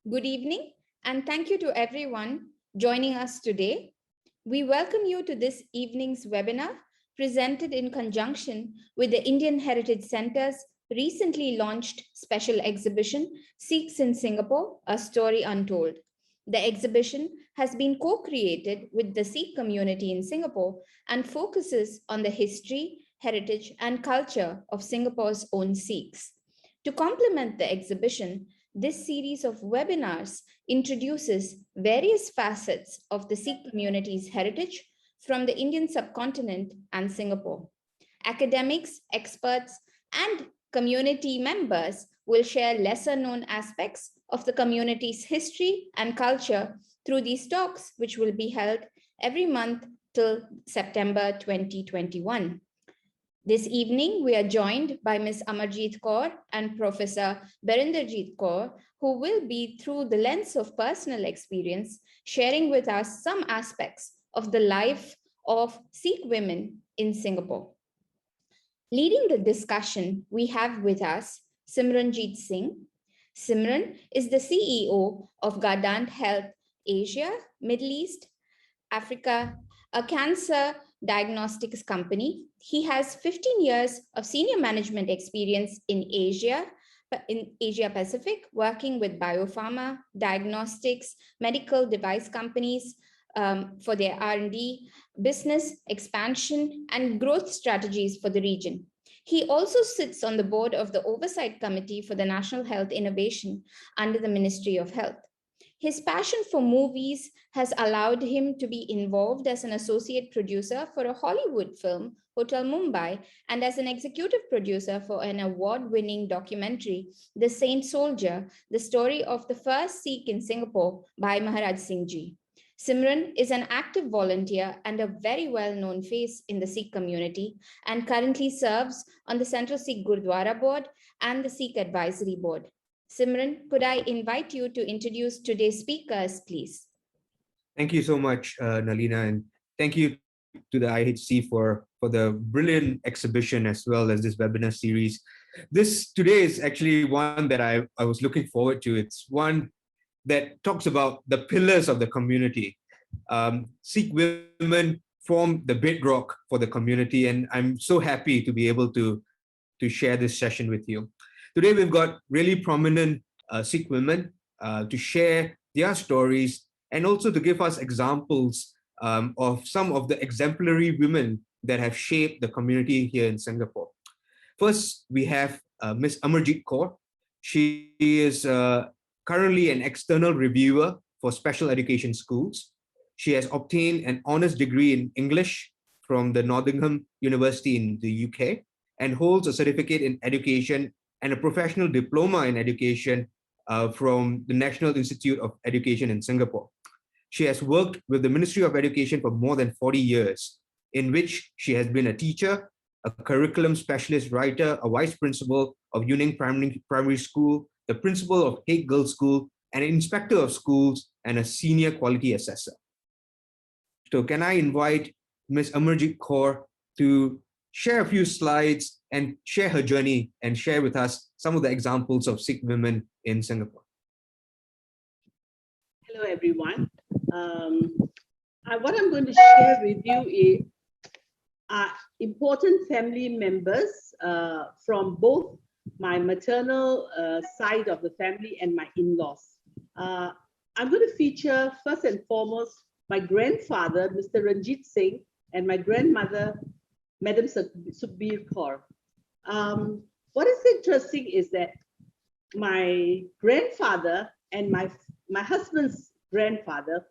Good evening, and thank you to everyone joining us today. We welcome you to this evening's webinar presented in conjunction with the Indian Heritage Centre's recently launched special exhibition, Sikhs in Singapore, A Story Untold. The exhibition has been co-created with the Sikh community in Singapore and focuses on the history, heritage, and culture of Singapore's own Sikhs. To complement the exhibition, this series of webinars introduces various facets of the Sikh community's heritage from the Indian subcontinent and Singapore. Academics, experts, and community members will share lesser known aspects of the community's history and culture through these talks, which will be held every month till September 2021. This evening, we are joined by Ms. Amarjeet Kaur and Professor Berinderjeet Kaur, who will be, through the lens of personal experience, sharing with us some aspects of the life of Sikh women in Singapore. Leading the discussion, we have with us Simranjeet Singh. Simran is the CEO of Guardant Health Asia, Middle East, Africa, a cancer diagnostics company. He has 15 years of senior management experience in Asia Pacific, working with biopharma, diagnostics, medical device companies for their R&D, business expansion, and growth strategies for the region. He also sits on the board of the Oversight Committee for the National Health Innovation under the Ministry of Health. His passion for movies has allowed him to be involved as an associate producer for a Hollywood film, Hotel Mumbai, and as an executive producer for an award-winning documentary, The Saint Soldier, the story of the first Sikh in Singapore by Maharaj Singh Ji. Simran is an active volunteer and a very well-known face in the Sikh community and currently serves on the Central Sikh Gurdwara Board and the Sikh Advisory Board. Simran, could I invite you to introduce today's speakers, please? Thank you so much, Nalina, and thank you to the IHC for the brilliant exhibition as well as this webinar series. This today is actually one that I was looking forward to. It's one that talks about the pillars of the community. Sikh women form the bedrock for the community, and I'm so happy to be able to share this session with you. Today, we've got really prominent Sikh women to share their stories and also to give us examples of some of the exemplary women that have shaped the community here in Singapore. First, we have Ms. Amarjeet Kaur. She is currently an external reviewer for special education schools. She has obtained an honors degree in English from the Nottingham University in the UK and holds a certificate in education and a professional diploma in education from the National Institute of Education in Singapore. She has worked with the Ministry of Education for more than 40 years, in which she has been a teacher, a curriculum specialist writer, a vice principal of Yuning Primary School, the principal of Hague Girls School, an inspector of schools, and a senior quality assessor. So can I invite Ms. Amarjeet Kaur to share a few slides and share her journey and share with us some of the examples of Sikh women in Singapore. Hello, everyone. What I'm going to share with you are important family members from both my maternal side of the family and my in-laws. I'm going to feature first and foremost my grandfather, Mr. Ranjit Singh, and my grandmother, Madam Sukhbir Kaur. What is interesting is that my grandfather and my husband's grandfather,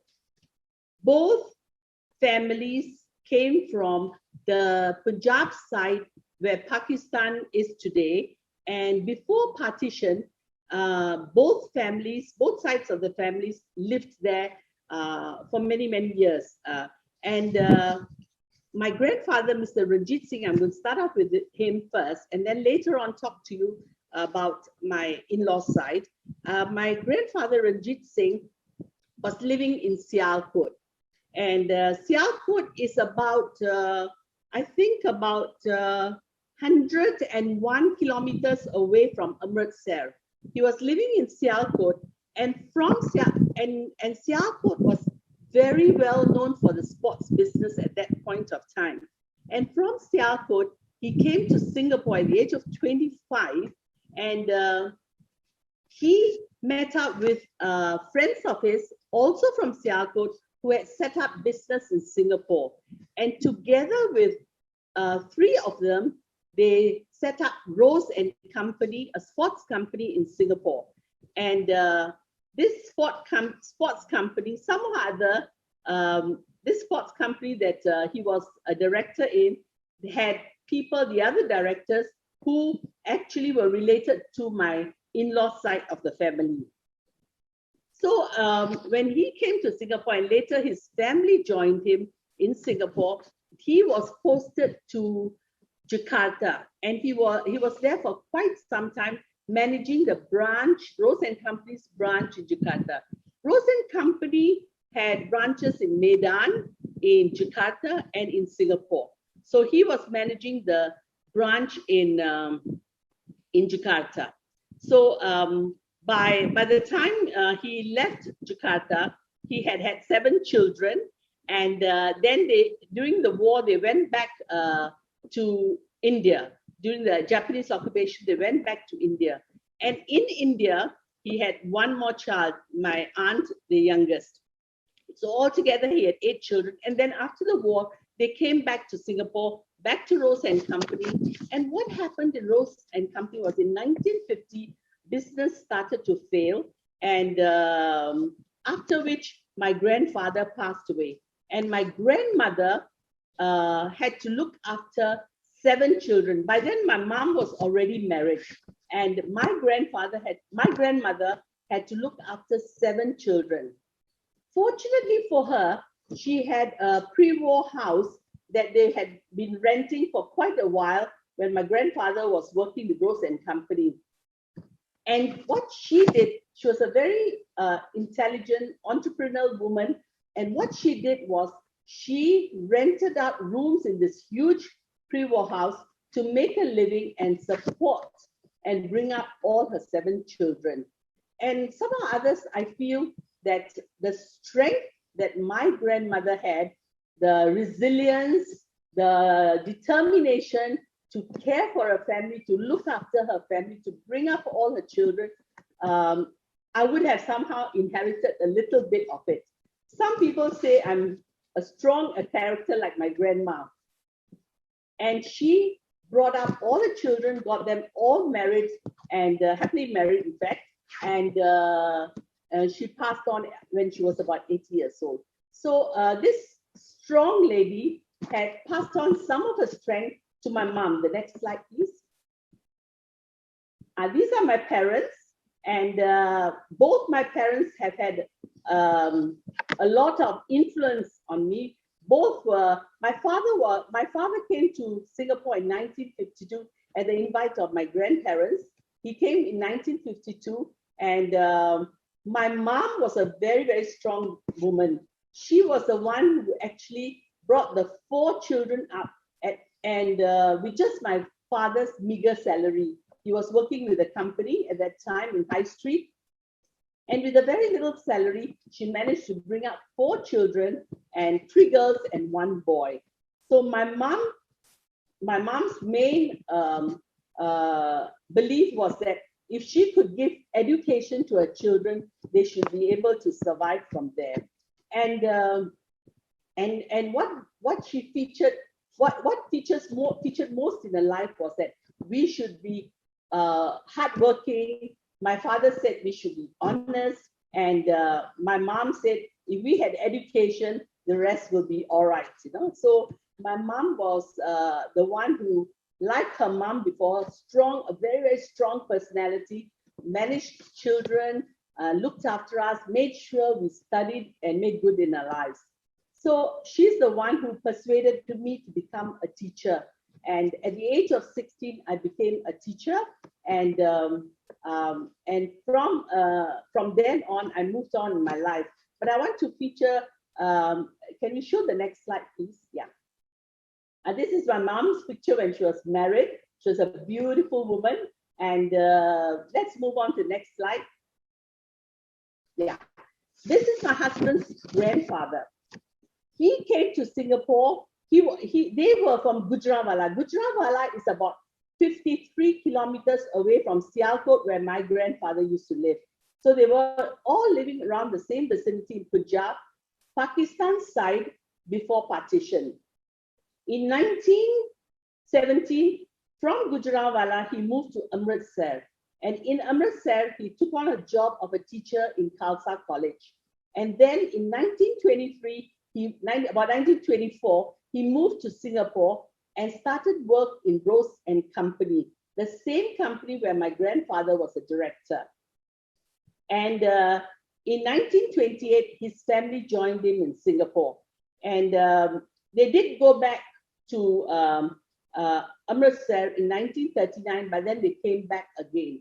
both families came from the Punjab side where Pakistan is today. And before partition, both sides of the families lived there for many, many years. My grandfather, Mr. Ranjit Singh, I'm going to start off with him first, and then later on talk to you about my in-laws side. My grandfather, Ranjit Singh, was living in Sialkot. And Sialkot is about, I think about 101 kilometers away from Amritsar. He was living in Sialkot And and Sialkot was very well known for the sports business at that point of time. And from Sialkot, he came to Singapore at the age of 25, and he met up with friends of his, also from Sialkot, who had set up business in Singapore. And together with three of them, they set up Rose and Company, a sports company in Singapore. And this sports company, somehow or other, this sports company that he was a director in, had people, the other directors, who actually were related to my in-law side of the family. So when he came to Singapore, and later his family joined him in Singapore, he was posted to Jakarta, and he was there for quite some time, managing the branch, Rose and Company's branch in Jakarta. Rose and Company had branches in Medan, in Jakarta, and in Singapore. So he was managing the branch in Jakarta. So by the time he left Jakarta, he had 7 children, and then during the war they went back to India. During the Japanese occupation, they went back to India. And in India, he had one more child, my aunt, the youngest. So altogether, he had 8 children. And then after the war, they came back to Singapore, back to Rose and Company. And what happened in Rose and Company was in 1950, business started to fail. And after which, my grandfather passed away. And my grandmother had to look after 7 children. By then, my mom was already married, and my grandmother had to look after 7 children. Fortunately for her, she had a pre-war house that they had been renting for quite a while when my grandfather was working with Rose and Company. And what she did, she was a very intelligent, entrepreneurial woman. And what she did was she rented out rooms in this huge pre-war house to make a living and support and bring up all her 7 children. And somehow others, I feel that the strength that my grandmother had, the resilience, the determination to care for her family, to look after her family, to bring up all her children, I would have somehow inherited a little bit of it. Some people say I'm a strong character like my grandma. And she brought up all the children, got them all married, and happily married, in fact. And she passed on when she was about 80 years old. So this strong lady had passed on some of her strength to my mom. The next slide, please. These are my parents, and both my parents have had a lot of influence on me. Both were, my father came to Singapore in 1952 at the invite of my grandparents. He came in 1952, and my mom was a very, very strong woman. She was the one who actually brought the 4 children up with just my father's meager salary. He was working with a company at that time in High Street. And with a very little salary, she managed to bring up 4 children, and 3 girls and 1 boy. So my mom's main belief was that if she could give education to her children, they should be able to survive from there. And what she featured, what featured most in her life was that we should be hardworking. My father said we should be honest, and my mom said if we had education, the rest will be all right, you know. So my mom was the one who, like her mom before, a very, very strong personality, managed children, looked after us, made sure we studied and made good in our lives. So she's the one who persuaded me to become a teacher. And at the age of 16, I became a teacher. And from then on, I moved on in my life. But I want to feature, can you show the next slide, please? Yeah. And this is my mom's picture when she was married. She was a beautiful woman. And let's move on to the next slide. Yeah. This is my husband's grandfather. He came to Singapore. They were from Gujranwala. Gujranwala is about 53 kilometers away from Sialkot, where my grandfather used to live. So they were all living around the same vicinity in Punjab, Pakistan side before partition. In 1917, from Gujranwala, he moved to Amritsar. And in Amritsar, he took on a job of a teacher in Khalsa College. And then in 1923, about 1924, he moved to Singapore and started work in Rose and Company, the same company where my grandfather was a director. And in 1928, his family joined him in Singapore. And they did go back to Amritsar in 1939, but then they came back again.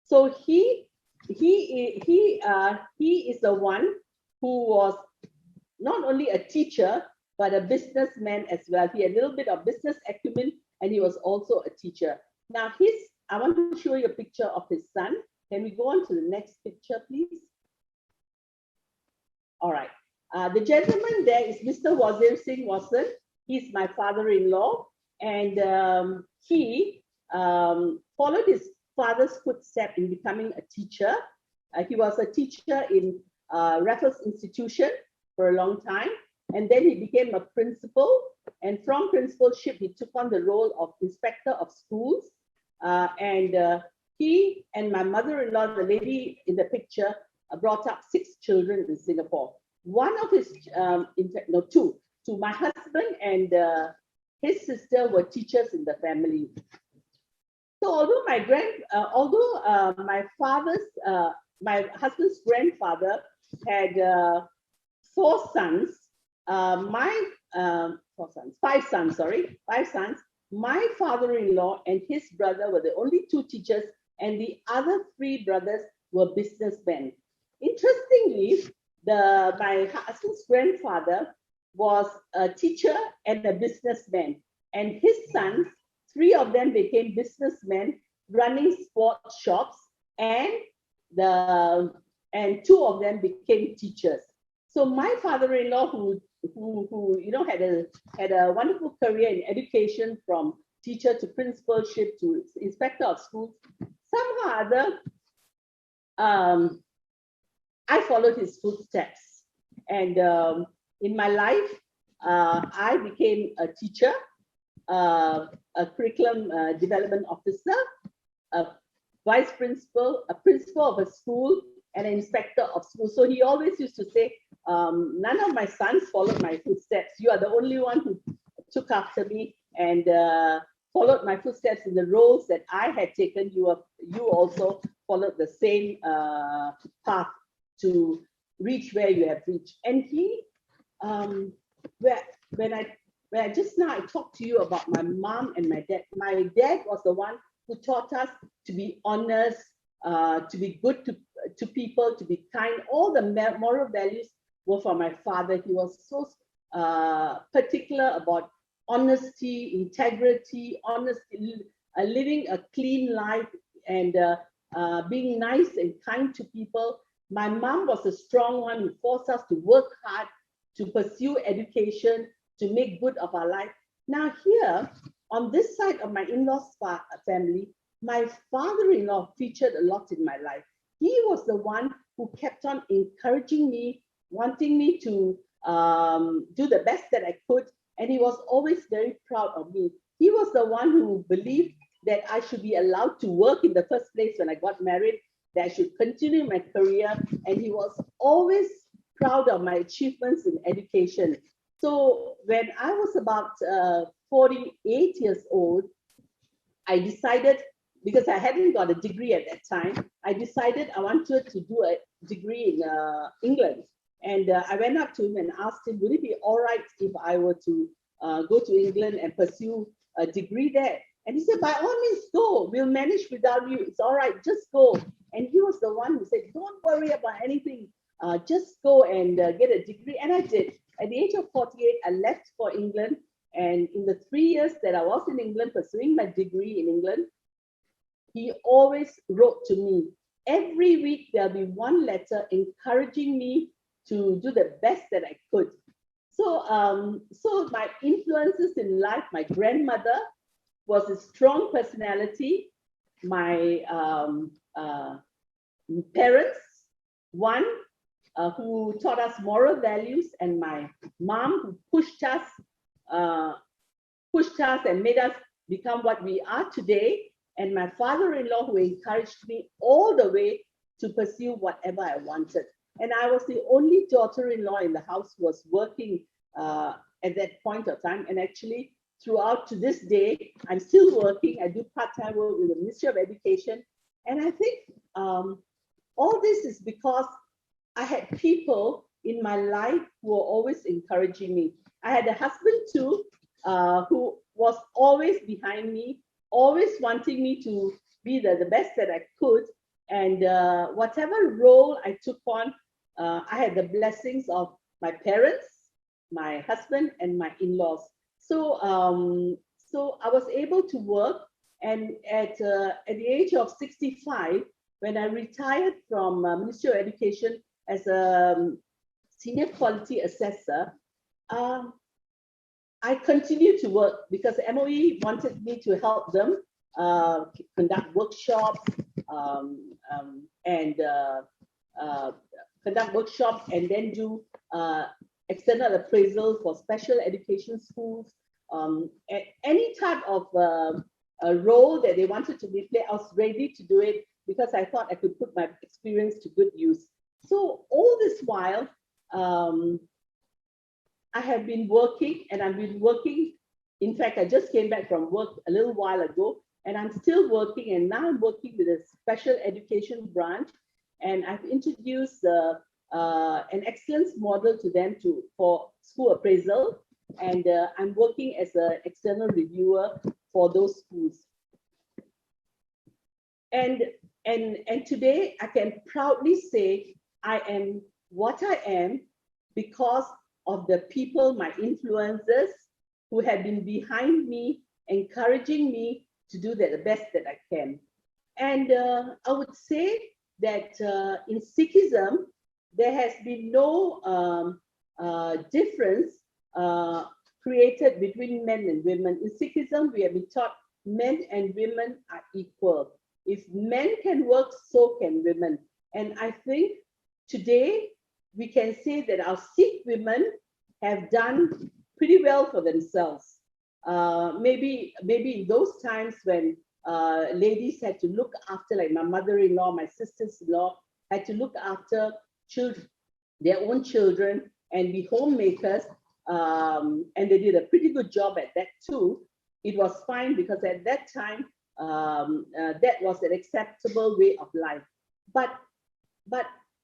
So he is the one who was not only a teacher, but a businessman as well. He had a little bit of business acumen, and he was also a teacher. Now, I want to show you a picture of his son. Can we go on to the next picture, please? All right. The gentleman there is Mr. Wazir Singh Watson. He's my father-in-law, and he followed his father's footsteps in becoming a teacher. He was a teacher in Raffles Institution for a long time, and then he became a principal. And from principalship, he took on the role of inspector of schools. He and my mother-in-law, the lady in the picture, brought up 6 children in Singapore. One of his, two. My husband and his sister were teachers in the family. So although my husband's grandfather had 5 sons. My father-in-law and his brother were the only 2 teachers, and the other 3 brothers were businessmen. Interestingly, my husband's grandfather was a teacher and a businessman, and his sons, 3 of them became businessmen running sports shops, and 2 of them became teachers. So my father-in-law, who had a wonderful career in education, from teacher to principalship to inspector of schools, somehow or other, I followed his footsteps. And in my life, I became a teacher, a curriculum development officer, a vice principal, a principal of a school, and an inspector of schools. So he always used to say, none of my sons followed my footsteps. You are the only one who took after me and followed my footsteps in the roles that I had taken. You also followed the same path to reach where you have reached. And he, when I just now I talked to you about my mom and my dad. My dad was the one who taught us to be honest, to be good to people, to be kind. All the moral values were from my father. He was so particular about honesty, integrity, living a clean life, and being nice and kind to people. My mom was a strong one who forced us to work hard, to pursue education, to make good of our life. Now here, on this side of my in-laws family, my father-in-law featured a lot in my life. He was the one who kept on encouraging me, wanting me to do the best that I could. And he was always very proud of me. He was the one who believed that I should be allowed to work in the first place when I got married, that I should continue my career. And he was always proud of my achievements in education. So when I was about 48 years old, I decided, because I hadn't got a degree at that time, I decided I wanted to do a degree in England. And I went up to him and asked him, would it be all right if I were to go to England and pursue a degree there? And he said, by all means, go. We'll manage without you. It's all right. Just go. And he was the one who said, don't worry about anything. Just go and get a degree. And I did. At the age of 48, I left for England. And in the 3 years that I was in England pursuing my degree in England, he always wrote to me. every week there'll be one letter encouraging me to do the best that I could. So my influences in life, my grandmother was a strong personality. My parents, one who taught us moral values, and my mom who pushed us and made us become what we are today, and my father-in-law who encouraged me all the way to pursue whatever I wanted. And I was the only daughter-in-law in the house who was working at that point of time. And actually, throughout to this day, I'm still working. I do part-time work with the Ministry of Education. And I think all this is because I had people in my life who were always encouraging me. I had a husband too, who was always behind me, always wanting me to be the best that I could. And whatever role I took on, I had the blessings of my parents, my husband, and my in-laws. So I was able to work. And at the age of 65, when I retired from Ministry of Education as a senior quality assessor, I continued to work because MOE wanted me to help them conduct workshops and then do external appraisal for special education schools. Any type of a role that they wanted to be played, I was ready to do it because I thought I could put my experience to good use. So all this while, I have been working, and I've been working. In fact, I just came back from work a little while ago, and I'm still working. And now I'm working with a special education branch, and I've introduced an excellence model to them for school appraisal. And I'm working as an external reviewer for those schools. And today I can proudly say I am what I am because of the people, my influencers, who have been behind me, encouraging me to do the best that I can. And I would say that in Sikhism, there has been no difference created between men and women. In Sikhism, we have been taught men and women are equal. If men can work, so can women. And I think today we can say that our Sikh women have done pretty well for themselves. Maybe in those times when ladies had to look after, like my mother-in-law, my sisters-in-law, had to look after children, their own children, and be homemakers, and they did a pretty good job at that too. It was fine because at that time, that was an acceptable way of life. But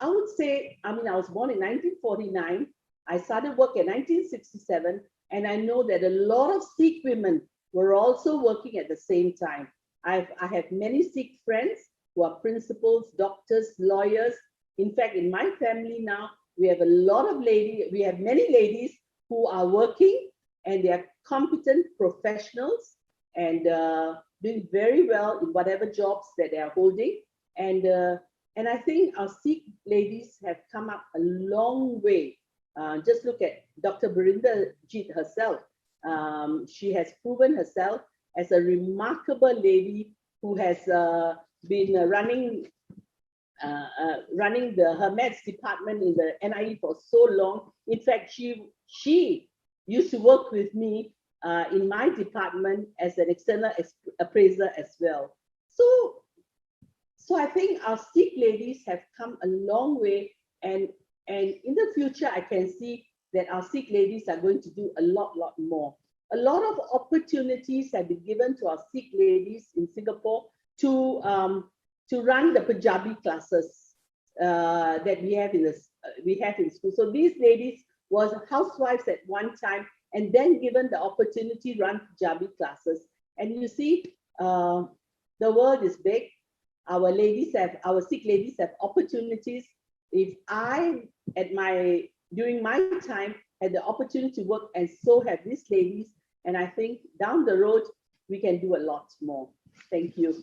I would say, I mean, I was born in 1949. I started work in 1967, and I know that a lot of Sikh women were also working at the same time. I have many Sikh friends who are principals, doctors, lawyers. In fact, in my family now, we have a lot of we have many ladies who are working, and they are competent professionals and doing very well in whatever jobs that they are holding. And I think our Sikh ladies have come up a long way. Just look at Dr. Berinderjeet herself. She has proven herself as a remarkable lady who has been running her maths department in the NIE for so long. In fact, she used to work with me in my department as an external appraiser as well. So I think our Sikh ladies have come a long way, and in the future, I can see that our Sikh ladies are going to do a lot more. A lot of opportunities have been given to our Sikh ladies in Singapore to run the Punjabi classes that we have in school. So these ladies was housewives at one time, and then given the opportunity to run Punjabi classes. And you see, the world is big. Our Sikh ladies have opportunities. If I, during my time, had the opportunity to work, and so have these ladies, and I think down the road, we can do a lot more. Thank you.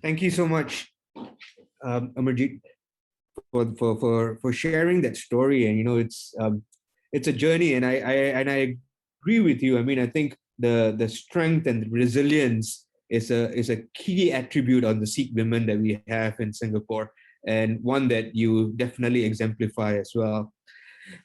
Thank you so much, Amarjit, for sharing that story. And it's a journey, and I agree with you. I mean, I think the strength and resilience is a key attribute on the Sikh women that we have in Singapore, and one that you definitely exemplify as well.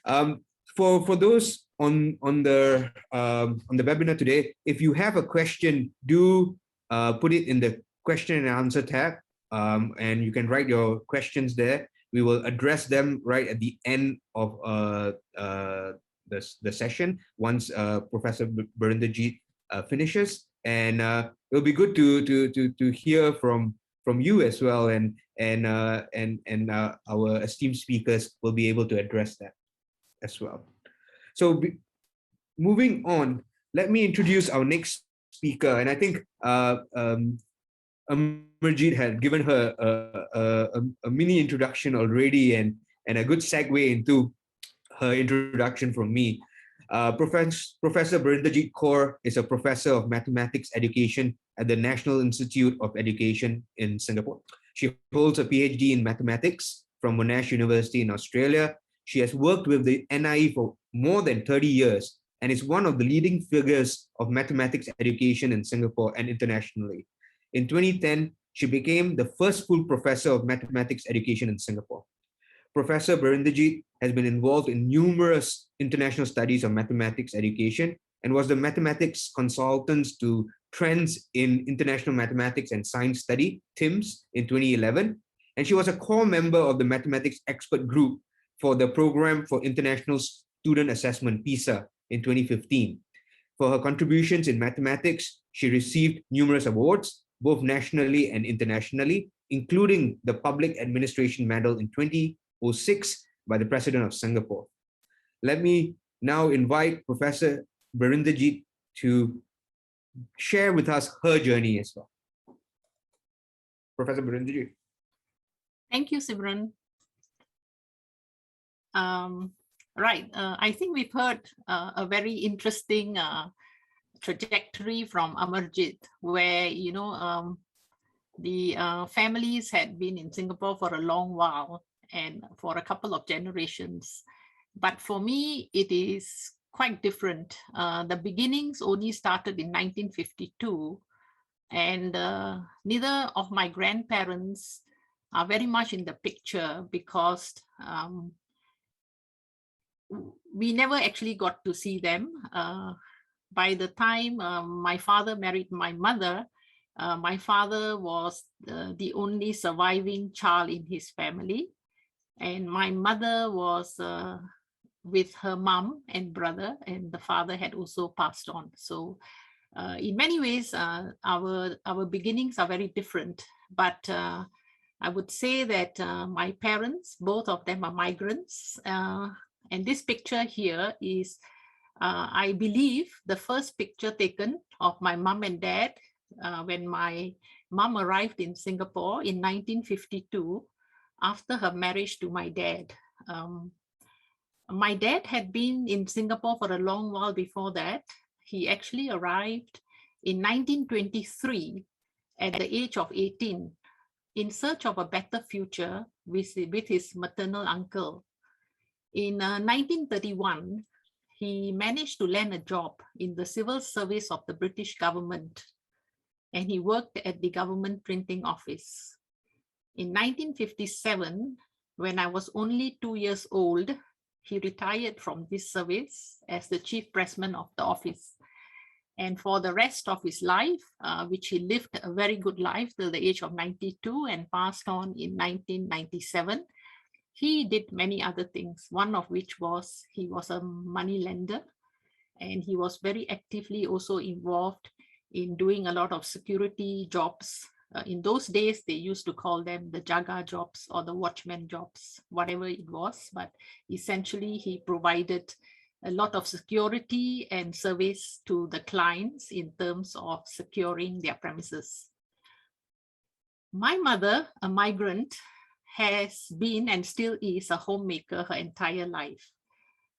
Um, for those on the webinar today, if you have a question, do put it in the question and answer tab, and you can write your questions there. We will address them right at the end of the session once Professor Berinderjeet finishes, and it'll be good to hear from you as well, and our esteemed speakers will be able to address that as well. So moving on, let me introduce our next speaker, and I think Amarjit had given her a mini introduction already, and a good segue into her introduction from me. Professor Berinderjeet Kaur is a professor of mathematics education at the National Institute of Education in Singapore. She holds a PhD in mathematics from Monash University in Australia. She has worked with the NIE for more than 30 years and is one of the leading figures of mathematics education in Singapore and internationally. In 2010, she became the first full professor of mathematics education in Singapore. Professor Berinderjeet has been involved in numerous international studies of mathematics education and was the mathematics consultant to Trends in International Mathematics and Science Study, TIMSS, in 2011. And she was a core member of the Mathematics Expert Group for the Program for International Student Assessment, PISA, in 2015. For her contributions in mathematics, she received numerous awards, both nationally and internationally, including the Public Administration Medal in 2006 by the President of Singapore. Let me now invite Professor Berinderjeet to share with us her journey as well. Professor Berinderjeet. Thank you, Simran. I think we've heard a very interesting trajectory from Amarjit, where the families had been in Singapore for a long while and for a couple of generations. But for me, it is quite different. The beginnings only started in 1952, and neither of my grandparents are very much in the picture because we never actually got to see them. By the time my father married my mother, my father was the only surviving child in his family. And my mother was with her mom and brother, and the father had also passed on. So in many ways, our beginnings are very different. But I would say that my parents, both of them are migrants. And this picture here is, I believe, the first picture taken of my mom and dad when my mom arrived in Singapore in 1952 after her marriage to my dad. My dad had been in Singapore for a long while before that. He actually arrived in 1923 at the age of 18 in search of a better future with his maternal uncle. In 1931, he managed to land a job in the civil service of the British government, and he worked at the government printing office. In 1957, when I was only 2 years old, he retired from this service as the chief pressman of the office. And for the rest of his life, which he lived a very good life till the age of 92 and passed on in 1997, he did many other things, one of which was he was a money lender, and he was very actively also involved in doing a lot of security jobs. In those days, they used to call them the jaga jobs or the watchman jobs, whatever it was. But essentially, he provided a lot of security and service to the clients in terms of securing their premises. My mother, a migrant, has been and still is a homemaker her entire life.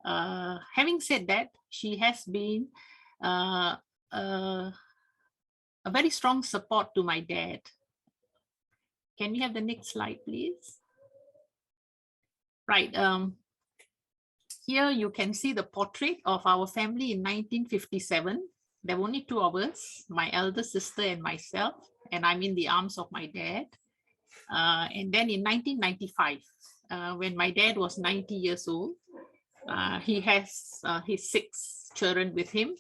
Having said that, she has been a very strong support to my dad. Can we have the next slide, please? Right. Here you can see the portrait of our family in 1957. There were only two of us, my elder sister and myself, and I'm in the arms of my dad. And then in 1995, when my dad was 90 years old, he has his 6 children with him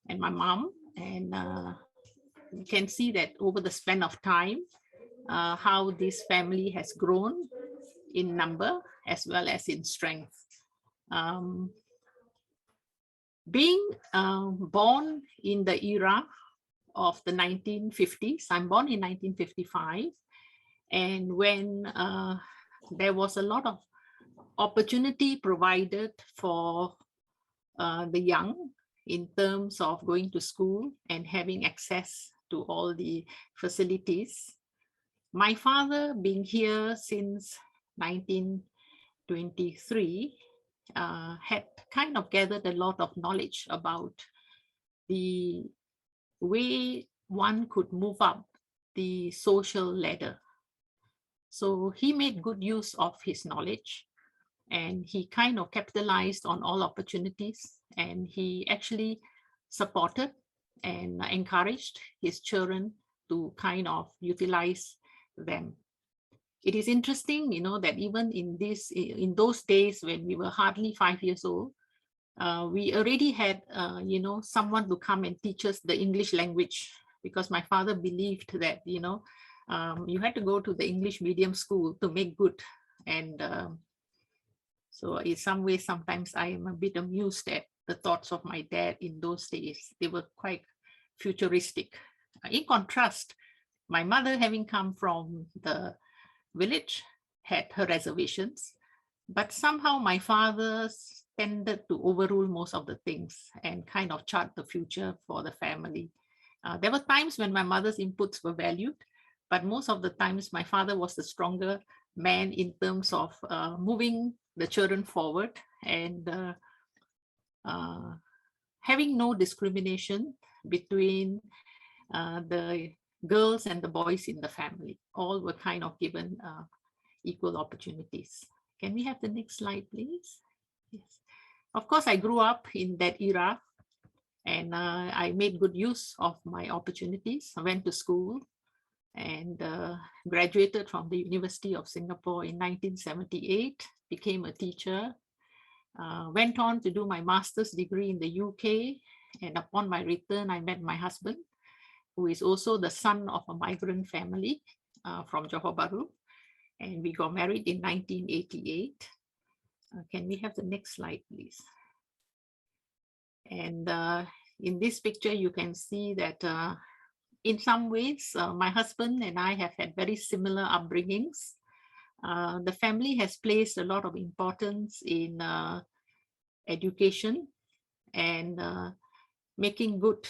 and my mom. And you can see that over the span of time, how this family has grown in number as well as in strength. Being born in the era of the 1950s, I'm born in 1955, and when there was a lot of opportunity provided for the young in terms of going to school and having access to all the facilities. My father, being here since 1923, had kind of gathered a lot of knowledge about the way one could move up the social ladder. So he made good use of his knowledge, and he kind of capitalized on all opportunities, and he actually supported and encouraged his children to kind of utilize them. It is interesting, you know, that even in those days when we were hardly 5 years old, we already had, you know, someone to come and teach us the English language, because my father believed that, you know, you had to go to the English medium school to make good. And so in some ways, sometimes I am a bit amused at the thoughts of my dad in those days. They were quite futuristic. In contrast, my mother, having come from the village, had her reservations, but somehow my father tended to overrule most of the things and kind of chart the future for the family. There were times when my mother's inputs were valued, but most of the times my father was the stronger man in terms of moving the children forward and having no discrimination between the girls and the boys in the family. All were kind of given equal opportunities. Can we have the next slide, please? Yes. Of course, I grew up in that era, and I made good use of my opportunities. I went to school and graduated from the University of Singapore in 1978, became a teacher, went on to do my master's degree in the UK, and upon my return, I met my husband, who is also the son of a migrant family from Johor Bahru, and we got married in 1988. Can we have the next slide, please? And in this picture, you can see that in some ways, my husband and I have had very similar upbringings. The family has placed a lot of importance in education and making good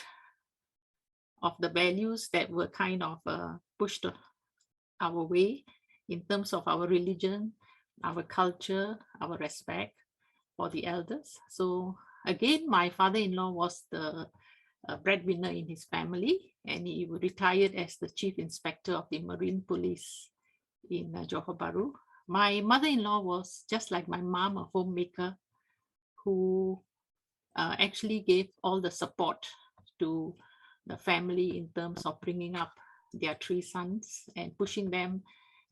of the values that were kind of pushed our way in terms of our religion, our culture, our respect for the elders. So again, my father-in-law was the breadwinner in his family, and he retired as the chief inspector of the Marine Police in Johor Bahru. My mother-in-law was just like my mom, a homemaker who actually gave all the support to the family in terms of bringing up their 3 sons and pushing them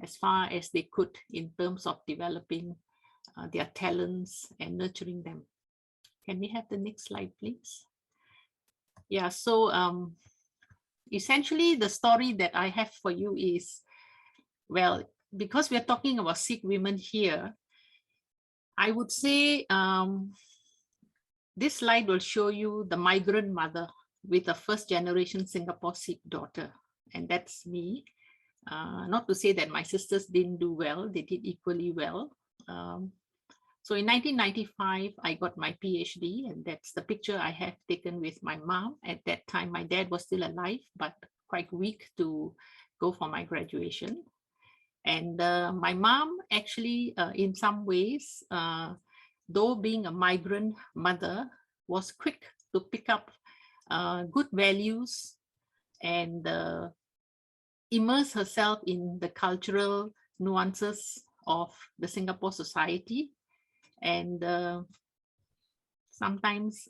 as far as they could in terms of developing their talents and nurturing them. Can we have the next slide, please? Yeah, so essentially the story that I have for you is, well, because we're talking about Sikh women here, I would say this slide will show you the migrant mother with a first generation Singapore Sikh daughter, and that's me. Not to say that my sisters didn't do well, they did equally well. So in 1995, I got my PhD, and that's the picture I have taken with my mom. At that time, my dad was still alive, but quite weak to go for my graduation. And my mom actually, in some ways, though being a migrant mother, was quick to pick up good values and immerse herself in the cultural nuances of the Singapore society, and sometimes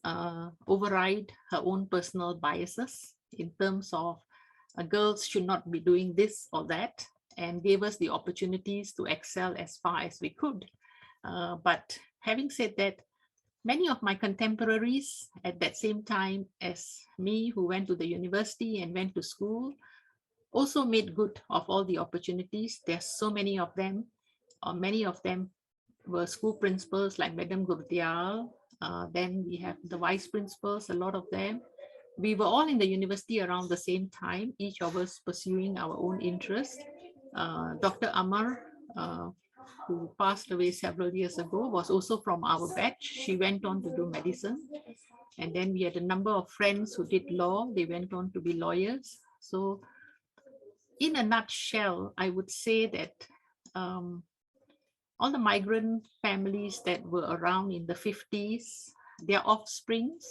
override her own personal biases in terms of girls should not be doing this or that, and gave us the opportunities to excel as far as we could. But having said that, many of my contemporaries at that same time as me, who went to the university and went to school, also made good of all the opportunities. There's so many of them, or many of them were school principals like Madam Gurdial. Then we have the vice principals, a lot of them. We were all in the university around the same time, each of us pursuing our own interest. Dr. Amar, who passed away several years ago, was also from our batch. She went on to do medicine. And then we had a number of friends who did law. They went on to be lawyers. So in a nutshell, I would say that all the migrant families that were around in the 50s, their offsprings,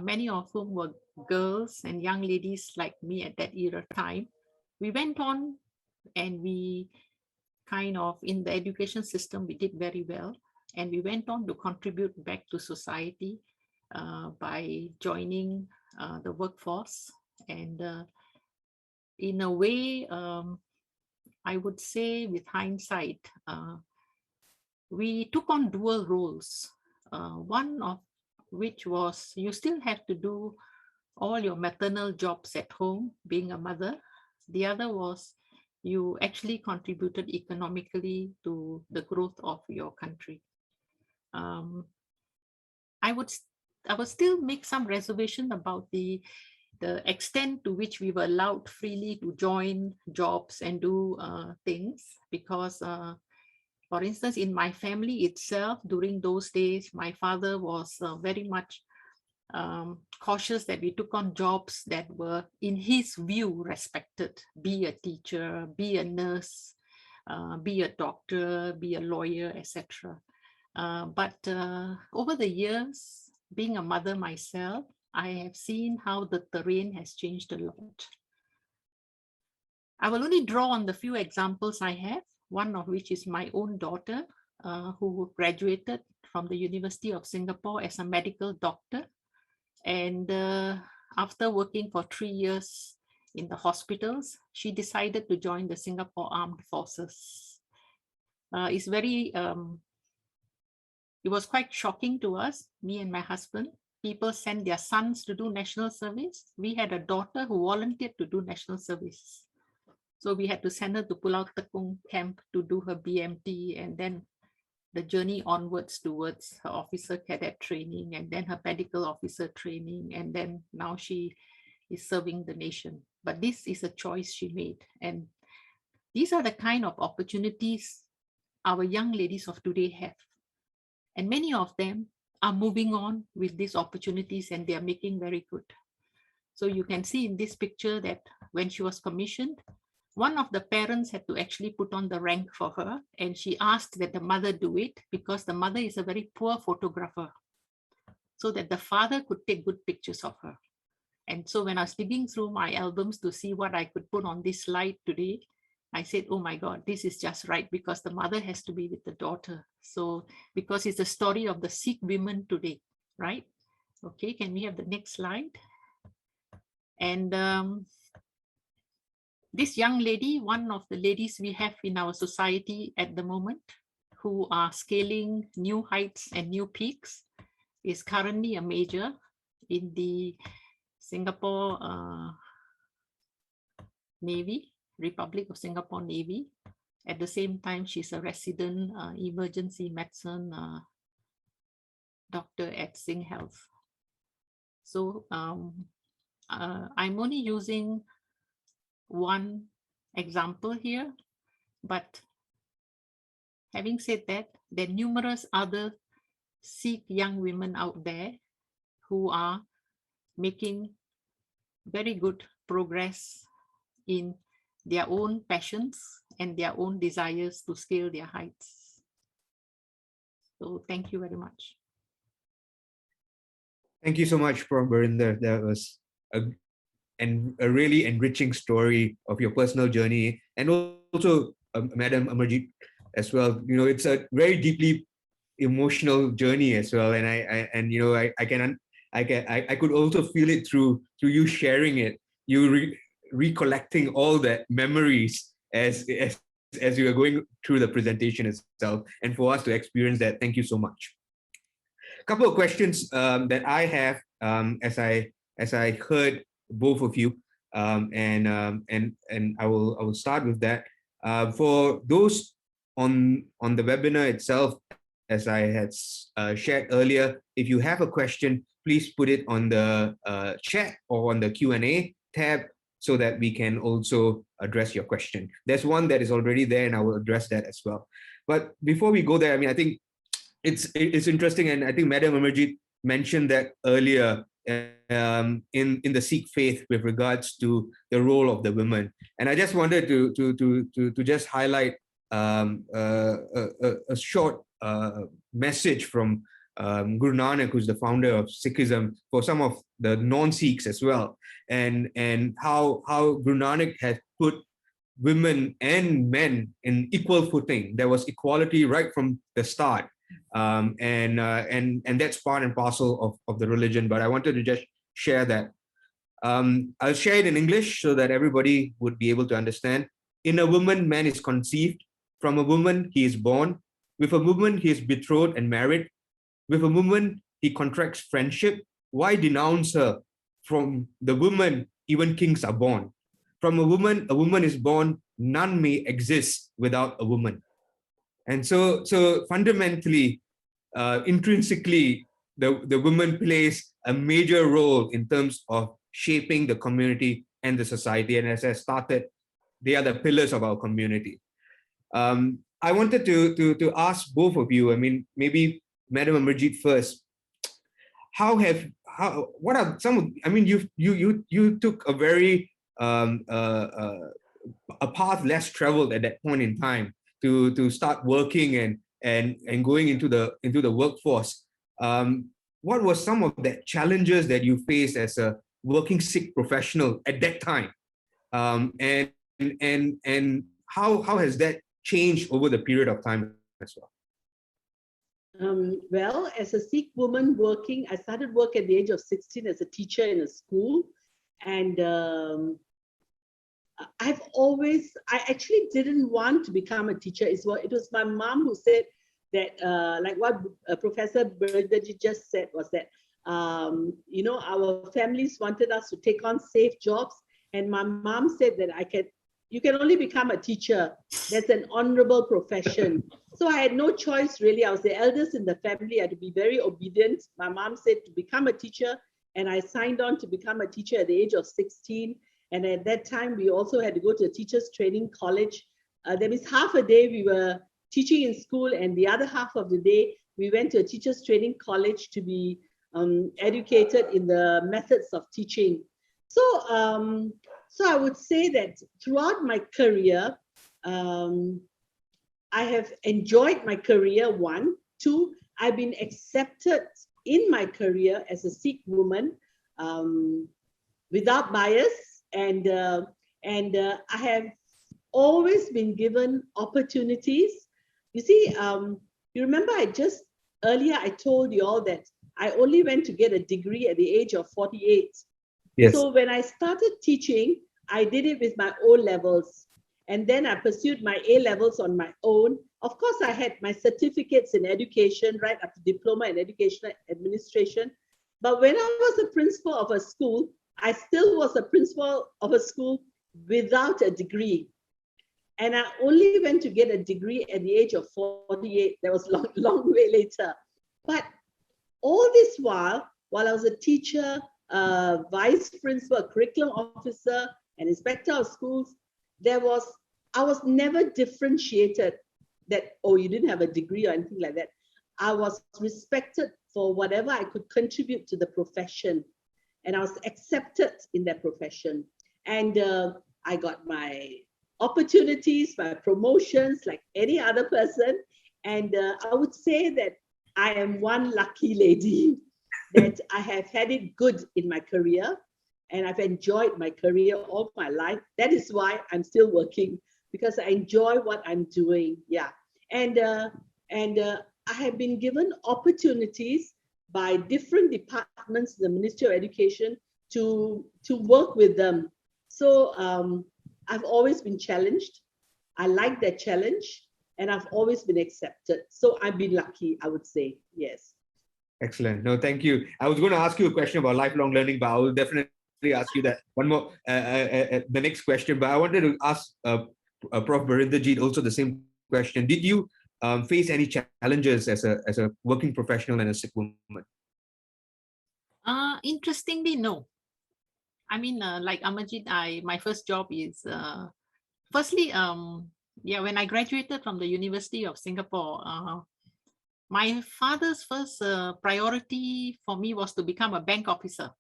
many of whom were girls and young ladies like me at that era time, we went on and we kind of, in the education system, we did very well. And we went on to contribute back to society by joining the workforce. And in a way, I would say with hindsight, we took on dual roles. One of which was you still have to do all your maternal jobs at home, being a mother. The other was you actually contributed economically to the growth of your country. I would still make some reservation about the extent to which we were allowed freely to join jobs and do things, because for instance, in my family itself, during those days, my father was very much cautious that we took on jobs that were, in his view, respected. Be a teacher, be a nurse, be a doctor, be a lawyer, etc. But over the years, being a mother myself, I have seen how the terrain has changed a lot. I will only draw on the few examples I have, one of which is my own daughter, who graduated from the University of Singapore as a medical doctor. And after working for 3 years in the hospitals, she decided to join the Singapore Armed Forces. It was quite shocking to us, me and my husband. People sent their sons to do national service. We had a daughter who volunteered to do national service. So we had to send her to Pulau Tekong camp to do her BMT, and then the journey onwards towards her officer cadet training, and then her medical officer training, and then now she is serving the nation. But this is a choice she made. And these are the kind of opportunities our young ladies of today have. And many of them are moving on with these opportunities, and they are making very good. So you can see in this picture that when she was commissioned, one of the parents had to actually put on the rank for her, and she asked that the mother do it because the mother is a very poor photographer, so that the father could take good pictures of her. And so when I was digging through my albums to see what I could put on this slide today, I said, oh my God, this is just right, because the mother has to be with the daughter. So because it's the story of the Sikh women today, right? Okay, can we have the next slide? And this young lady, one of the ladies we have in our society at the moment, who are scaling new heights and new peaks, is currently a major in the Singapore Navy, Republic of Singapore Navy. At the same time, she's a resident emergency medicine doctor at Sing Health. So I'm only using one example here, but having said that, there are numerous other Sikh young women out there who are making very good progress in their own passions and their own desires to scale their heights. So thank you very much. Thank you so much, Prof. Berinder. That was a and a really enriching story of your personal journey, and also Madam Amarjit as well. You know, it's a very deeply emotional journey as well, and I could also feel it through you sharing it, you recollecting all that memories as you were going through the presentation itself, and for us to experience that. Thank you so much. A couple of questions that I have as I heard both of you, and I will start with that. For those on the webinar itself, as I had shared earlier, if you have a question, please put it on the chat or on the Q&A tab so that we can also address your question. There's one that is already there, and I will address that as well. But before we go there, I mean, I think it's interesting, and I think Madam Amarjit mentioned that earlier in the Sikh faith with regards to the role of the women, and I just wanted to just highlight a short message from Guru Nanak, who's the founder of Sikhism, for some of the non-Sikhs as well, and how Guru Nanak has put women and men in equal footing. There was equality right from the start. And that's part and parcel of the religion. But I wanted to just share that. I'll share it in English so that everybody would be able to understand. In a woman, man is conceived. From a woman, he is born. With a woman, he is betrothed and married. With a woman, he contracts friendship. Why denounce her? From the woman, even kings are born. From a woman is born. None may exist without a woman. And so fundamentally, intrinsically, the woman plays a major role in terms of shaping the community and the society. And as I started, they are the pillars of our community. I wanted to ask both of you, I mean, maybe Madam Amarjit first. What are some of, I mean, you took a very, a path less traveled at that point in time to start working and going into the workforce. What were some of the challenges that you faced as a working Sikh professional at that time? And how has that changed over the period of time as well? Well, as a Sikh woman working, I started work at the age of 16 as a teacher in a school. And I actually didn't want to become a teacher. It was my mom who said that, like what Professor Birindajit just said, was that, you know, our families wanted us to take on safe jobs. And my mom said that you can only become a teacher. That's an honorable profession. So I had no choice, really. I was the eldest in the family. I had to be very obedient. My mom said to become a teacher, and I signed on to become a teacher at the age of 16. And at that time, we also had to go to a teacher's training college. That means half a day we were teaching in school, and the other half of the day, we went to a teacher's training college to be educated in the methods of teaching. So I would say that throughout my career, I have enjoyed my career, one. Two, I've been accepted in my career as a Sikh woman without bias, and I have always been given opportunities. You see, you remember earlier I told you all that I only went to get a degree at the age of 48. Yes. So when I started teaching, I did it with my O levels. And then I pursued my A levels on my own. Of course, I had my certificates in education, right up to diploma in educational administration. But when I was a principal of a school, I still was a principal of a school without a degree. And I only went to get a degree at the age of 48. That was long way later. But all this while I was a teacher, vice principal, curriculum officer, and inspector of schools, I was never differentiated that, oh, you didn't have a degree or anything like that. I was respected for whatever I could contribute to the profession, and I was accepted in that profession. And I got my opportunities, my promotions like any other person. And I would say that I am one lucky lady that I have had it good in my career. and I've enjoyed my career all my life. That is why I'm still working, because I enjoy what I'm doing. Yeah, and I have been given opportunities by different departments, the Ministry of Education, to work with them. So I've always been challenged. I like that challenge, and I've always been accepted. So I've been lucky, I would say. Yes. Excellent. No, thank you. I was going to ask you a question about lifelong learning, but I will definitely ask you that one more, the next question. But I wanted to ask Prof. Berinderjeet also the same question. Did you face any challenges as a working professional and a Sikh woman? Interestingly, no. I mean, like Amarjit, my first job is firstly, when I graduated from the University of Singapore, my father's first priority for me was to become a bank officer.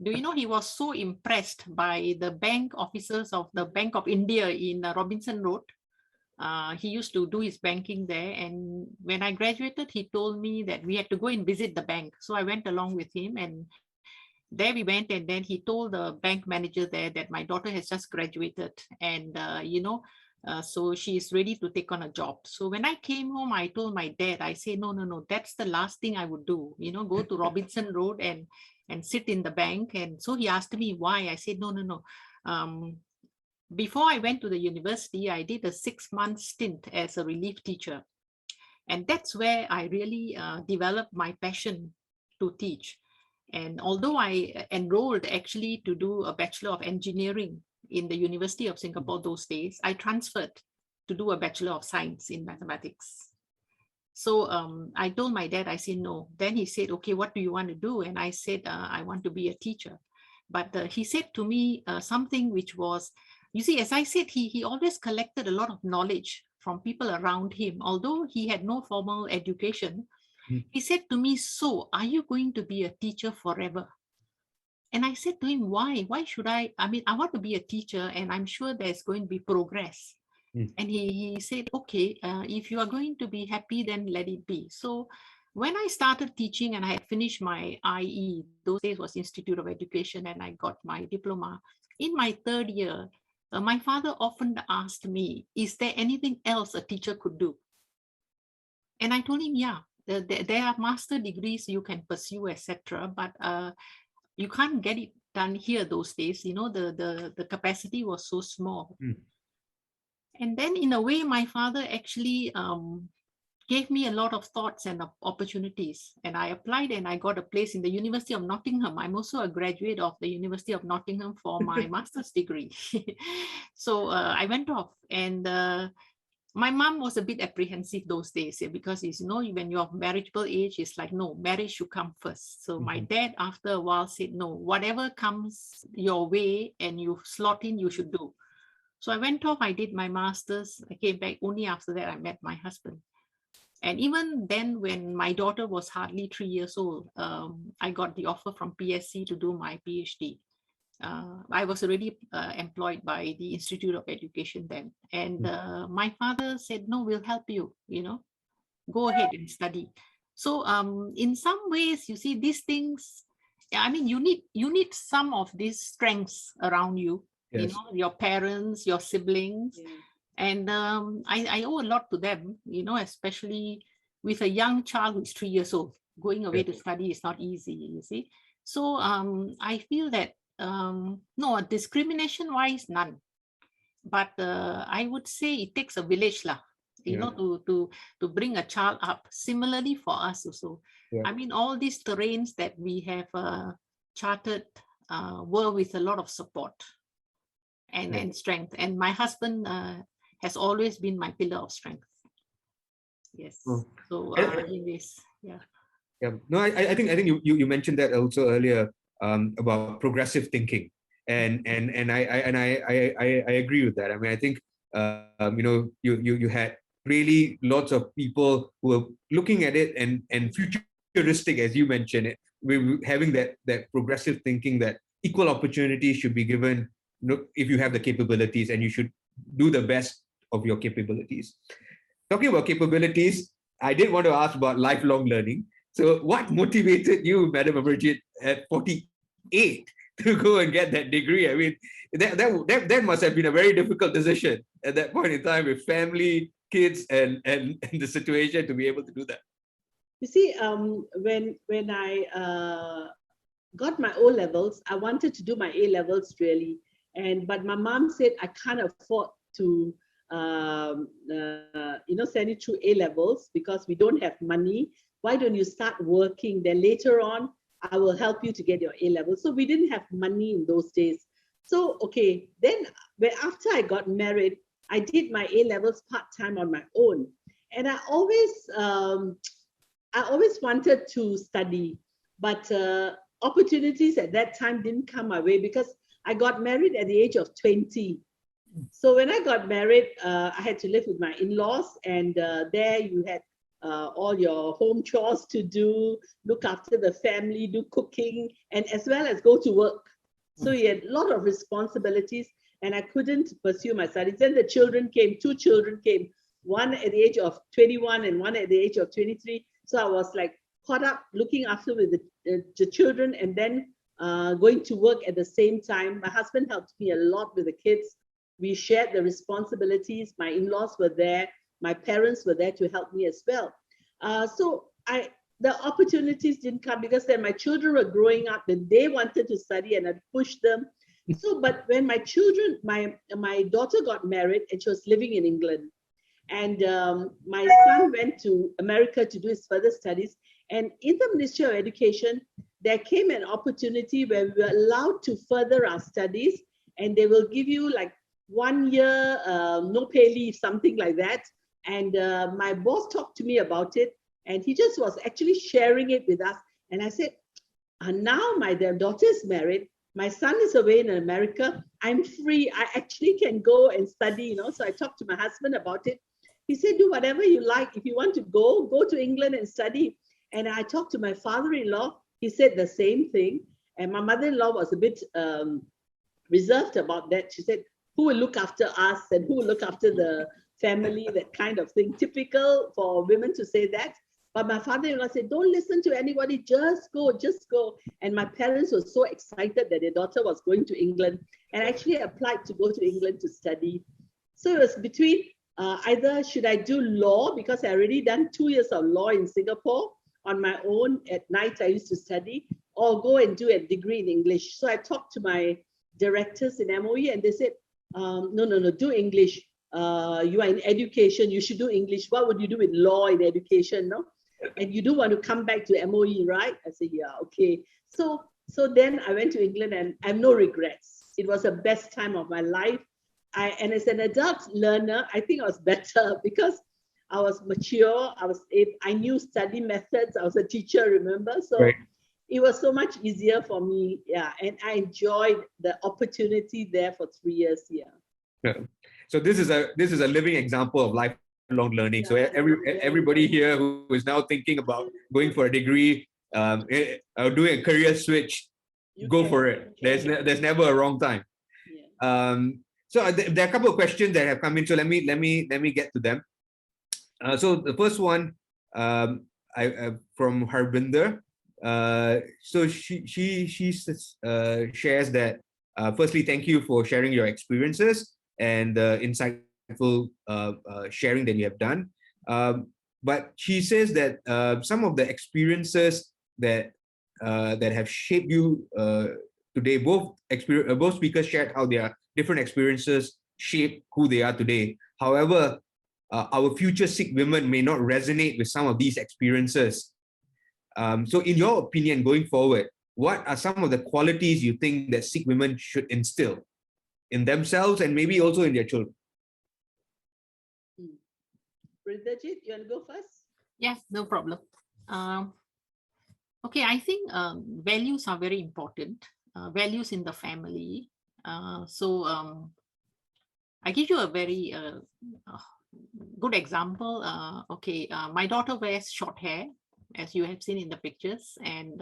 Do you know, he was so impressed by the bank officers of the Bank of India in Robinson Road. He used to do his banking there. And when I graduated, he told me that we had to go and visit the bank. So I went along with him, and there we went. And then he told the bank manager there that my daughter has just graduated, and so she is ready to take on a job. So when I came home, I told my dad, I said, no, that's the last thing I would do, go to Robinson Road and sit in the bank. And so he asked me why. I said, no. Before I went to the university, I did a 6-month stint as a relief teacher. And that's where I really developed my passion to teach. And although I enrolled actually to do a Bachelor of Engineering in the University of Singapore those days, I transferred to do a Bachelor of Science in Mathematics. So I told my dad, I said, no. Then he said, okay, what do you want to do? And I said, I want to be a teacher. But he said to me something which was, you see, as I said, he always collected a lot of knowledge from people around him. Although he had no formal education, he said to me, so are you going to be a teacher forever? And I said to him, why? Why should I? I mean, I want to be a teacher, and I'm sure there's going to be progress. And he said, okay, if you are going to be happy, then let it be. So when I started teaching and I had finished my IE, those days was Institute of Education, and I got my diploma. In my 3rd year, my father often asked me, is there anything else a teacher could do? And I told him, yeah, there are master degrees you can pursue, etc. But you can't get it done here those days. The capacity was so small. And then in a way, my father actually gave me a lot of thoughts and opportunities. And I applied and I got a place in the University of Nottingham. I'm also a graduate of the University of Nottingham for my master's degree. So I went off, and my mom was a bit apprehensive those days, because when you're of marriageable age, it's like, no, marriage should come first. So my dad, after a while, said, no, whatever comes your way and you slot in, you should do. So I went off, I did my master's. I came back. Only after that, I met my husband. And even then, when my daughter was hardly 3 years old, I got the offer from PSC to do my PhD. I was already employed by the Institute of Education then. And my father said, no, we'll help you, go ahead and study. So in some ways, you see, these things, I mean, you need some of these strengths around you, your parents, your siblings. And I owe a lot to them, especially with a young child who's 3 years old. Going away to study is not easy, you see. So I feel that, no, discrimination-wise, none. But I would say it takes a village, to bring a child up. Similarly for us also. I mean, all these terrains that we have charted were with a lot of support and strength. And my husband has always been my pillar of strength. Yes. So anyways, yeah. No, I think you mentioned that also earlier about progressive thinking, and I agree with that. I mean, I think you had really lots of people who were looking at it and futuristic, as you mentioned it, having that progressive thinking that equal opportunity should be given if you have the capabilities, and you should do the best of your capabilities. Talking about capabilities, I did want to ask about lifelong learning. So what motivated you, Madam Amarjit, at 48 to go and get that degree. I mean, that must have been a very difficult decision at that point in time with family, kids, and the situation to be able to do that. You see, when I got my O levels, I wanted to do my A levels really, but my mom said I can't afford to send you through A levels because we don't have money. Why don't you start working? Then later on, I will help you to get your A levels. So we didn't have money in those days. So okay, then after I got married, I did my A levels part-time on my own, and I always wanted to study, but opportunities at that time didn't come my way because I got married at the age of 20. So when I got married, I had to live with my in-laws, and there you had all your home chores to do, look after the family, do cooking, and as well as go to work. So you had a lot of responsibilities, and I couldn't pursue my studies. Then the children came, 2 children came, one at the age of 21 and one at the age of 23. So I was like caught up looking after with the children, and then going to work at the same time. My husband helped me a lot with the kids. We shared the responsibilities. My in-laws were there. My parents were there to help me as well. So the opportunities didn't come because then my children were growing up and they wanted to study, and I pushed them. So, but when my daughter got married and she was living in England, and my son went to America to do his further studies. And in the Ministry of Education, there came an opportunity where we were allowed to further our studies, and they will give you like 1 year no pay leave, something like that. And my boss talked to me about it, and he just was actually sharing it with us. And I said, now my daughter is married, my son is away in America, I'm free, I actually can go and study, So I talked to my husband about it. He said, do whatever you like. If you want to go to England and study. And I talked to my father-in-law. He said the same thing. And my mother-in-law was a bit reserved about that. She said, who will look after us and who will look after the family, that kind of thing. Typical for women to say that. But my father-in-law said, don't listen to anybody, just go. And my parents were so excited that their daughter was going to England, and actually applied to go to England to study. So it was between either should I do law, because I already done 2 years of law in Singapore on my own. At night I used to study, or go and do a degree in English. So I talked to my directors in MOE, and they said, no, do English. You are in education, you should do English. What would you do with law in education, no? And you do want to come back to MOE, right? I said, yeah, okay. So then I went to England, and I have no regrets. It was the best time of my life. And as an adult learner, I think I was better because I was mature. I knew study methods. I was a teacher, remember? So right. It was so much easier for me. Yeah. And I enjoyed the opportunity there for 3 years. Yeah. So this is a living example of lifelong learning. Yeah, so everybody here who is now thinking about going for a degree, doing a career switch, go for it. There's never a wrong time. Yeah. So there are a couple of questions that have come in. So let me get to them. So the first one, from Harbinder. So she shares that. Firstly, thank you for sharing your experiences and the insightful sharing that you have done. But she says that some of the experiences that have shaped you today, both speakers shared how their different experiences shape who they are today. However, our future Sikh women may not resonate with some of these experiences. So in your opinion, going forward, what are some of the qualities you think that Sikh women should instill in themselves and maybe also in their children? Birindajit, you want to go first? Yes, no problem. Okay, I think values are very important. Values in the family. I give you a very good example. My daughter wears short hair, as you have seen in the pictures, and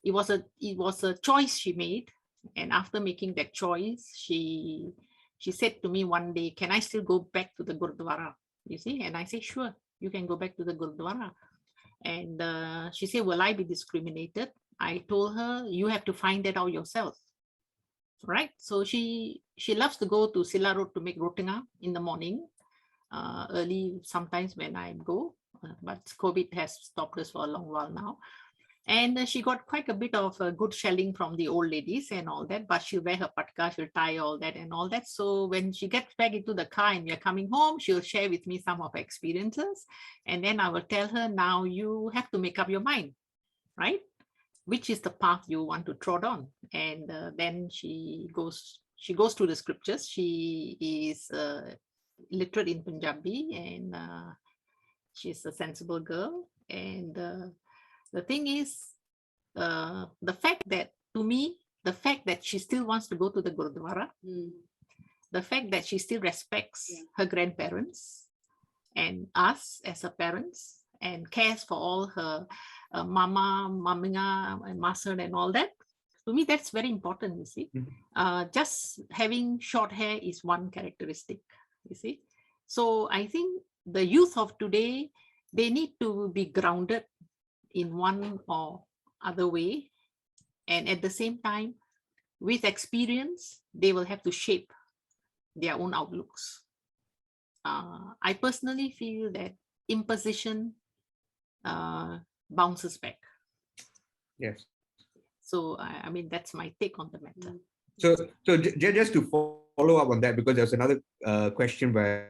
it was a choice she made. And after making that choice, she said to me one day, "Can I still go back to the Gurdwara?" You see, and I say, "Sure, you can go back to the Gurdwara." And she said, "Will I be discriminated?" I told her, you have to find that out yourself. Right. So she loves to go to Silla Road to make rotanga in the morning, early sometimes when I go, but COVID has stopped us for a long while now. And she got quite a bit of good shelling from the old ladies and all that, but she'll wear her patka, she'll tie all that and all that. So when she gets back into the car and we're coming home, she'll share with me some of her experiences. And then I will tell her, now you have to make up your mind, right? Which is the path you want to trod on. And then she goes through the scriptures. She is literate in Punjabi, and she's a sensible girl. And the thing is, the fact that, to me, the fact that she still wants to go to the Gurdwara, the fact that she still respects her grandparents and us as her parents, and cares for all her mama, maminga, and master and all that, to me, that's very important, you see. Just having short hair is one characteristic, you see. So I think the youth of today, they need to be grounded in one or other way. And at the same time, with experience, they will have to shape their own outlooks. I personally feel that imposition bounces back. Yes. So, I mean, that's my take on the matter. So just to follow up on that, because there's another question by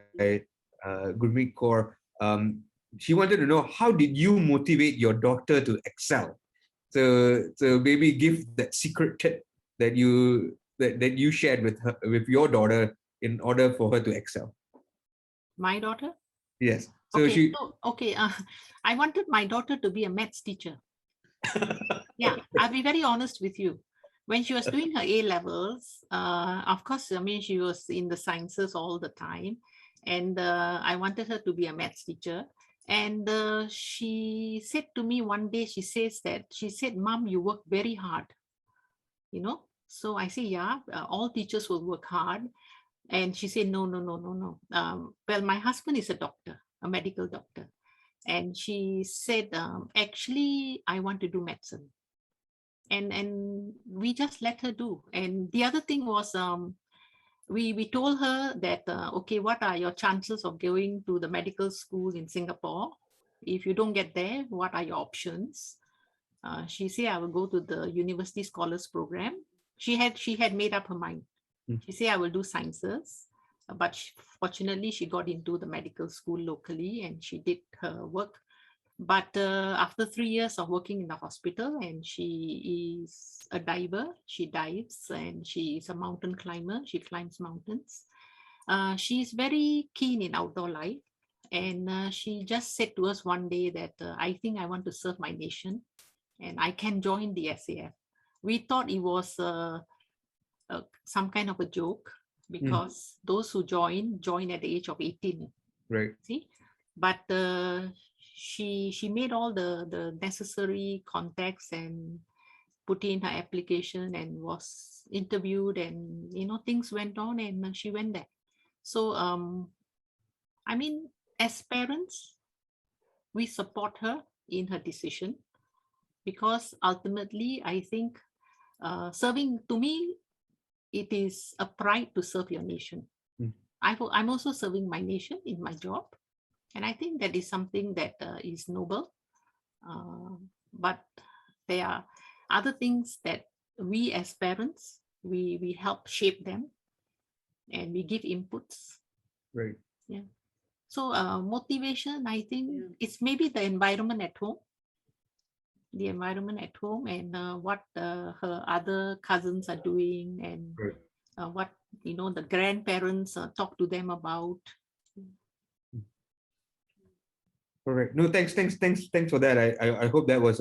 Gurmeet Kaur. She wanted to know, how did you motivate your daughter to excel? So maybe give that secret tip that you shared with your daughter in order for her to excel. My daughter? Yes. So okay, I wanted my daughter to be a maths teacher. Yeah, I'll be very honest with you. When she was doing her A levels, of course, I mean, she was in the sciences all the time. And I wanted her to be a maths teacher. And she said to me one day, she said, Mom, you work very hard, you know? So I say, yeah, all teachers will work hard. And she said, no. Well, my husband is a doctor, a medical doctor. And she said, actually, I want to do medicine. And we just let her do. And the other thing was, we told her that, okay, what are your chances of going to the medical school in Singapore? If you don't get there, what are your options? She said, I will go to the University Scholars Program. She had made up her mind. She said, I will do sciences. But fortunately, she got into the medical school locally and she did her work. But after 3 years of working in the hospital, and she is a diver, she dives, and she is a mountain climber, she climbs mountains. She's very keen in outdoor life. And she just said to us one day that I think I want to serve my nation and I can join the SAF. We thought it was some kind of a joke, because those who join at the age of 18. Right. See, but she made all the necessary contacts and put in her application and was interviewed, and things went on and she went there. So I mean, as parents, we support her in her decision, because ultimately I think serving, to me, it is a pride to serve your nation. I'm also serving my nation in my job. And I think that is something that is noble. But there are other things that we as parents, we help shape them and we give inputs. Right. Yeah. So motivation, I think it's maybe the environment at home. The environment at home and what her other cousins are doing, and what the grandparents talk to them about. Correct. No, thanks for that. I hope that was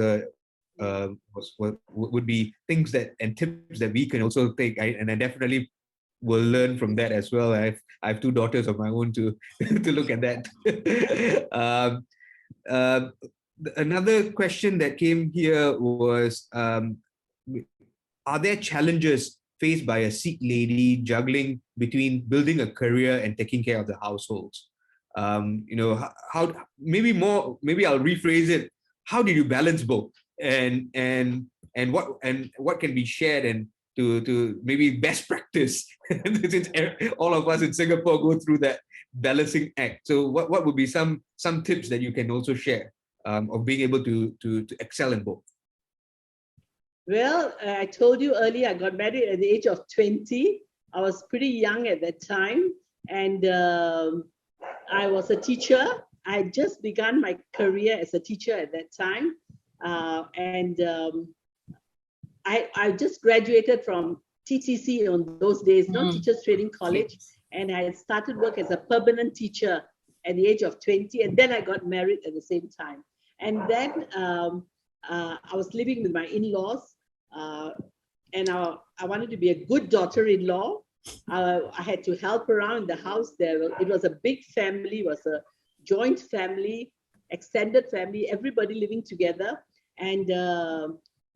would be things and tips that we can also take. And I definitely will learn from that as well. I have 2 daughters of my own to to look at that. Another question that came here was, are there challenges faced by a Sikh lady juggling between building a career and taking care of the households? How maybe I'll rephrase it. How did you balance both? And and what can be shared and to maybe best practice, since all of us in Singapore go through that balancing act. So what would be some tips that you can also share of being able to excel in both? Well, I told you earlier, I got married at the age of 20. I was pretty young at that time, and I was a teacher. I had just begun my career as a teacher at that time, and I just graduated from TTC on those days, not Teachers Training College, and I had started work as a permanent teacher at the age of 20, and then I got married at the same time. And then I was living with my in-laws, and I wanted to be a good daughter-in-law. I had to help around in the house. It was a big family, it was a joint family, extended family, everybody living together. And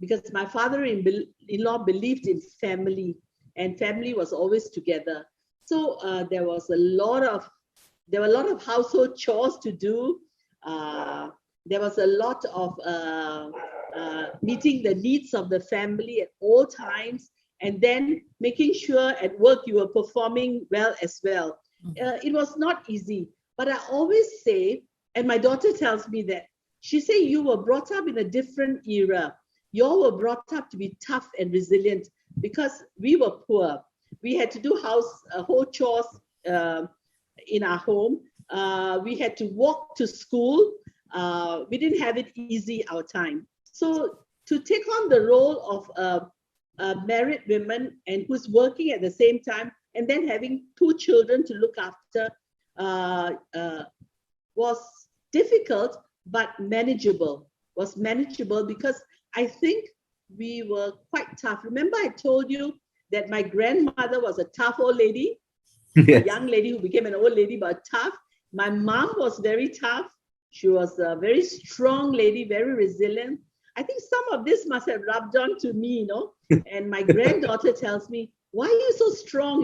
because my father-in-law believed in family, and family was always together. So there were a lot of household chores to do. There was a lot of meeting the needs of the family at all times, and then making sure at work you were performing well as well. It was not easy, but I always say, and my daughter tells me that, she said, you were brought up in a different era. You all were brought up to be tough and resilient because we were poor. We had to do household chores in our home. We had to walk to school. We didn't have it easy our time. So to take on the role of a married woman and who's working at the same time, and then having 2 children to look after was difficult, but manageable. Was manageable because I think we were quite tough. Remember I told you that my grandmother was a tough old lady, a young lady who became an old lady, but tough. My mom was very tough. She was a very strong lady, very resilient. I think some of this must have rubbed on to me, And my granddaughter tells me, why are you so strong,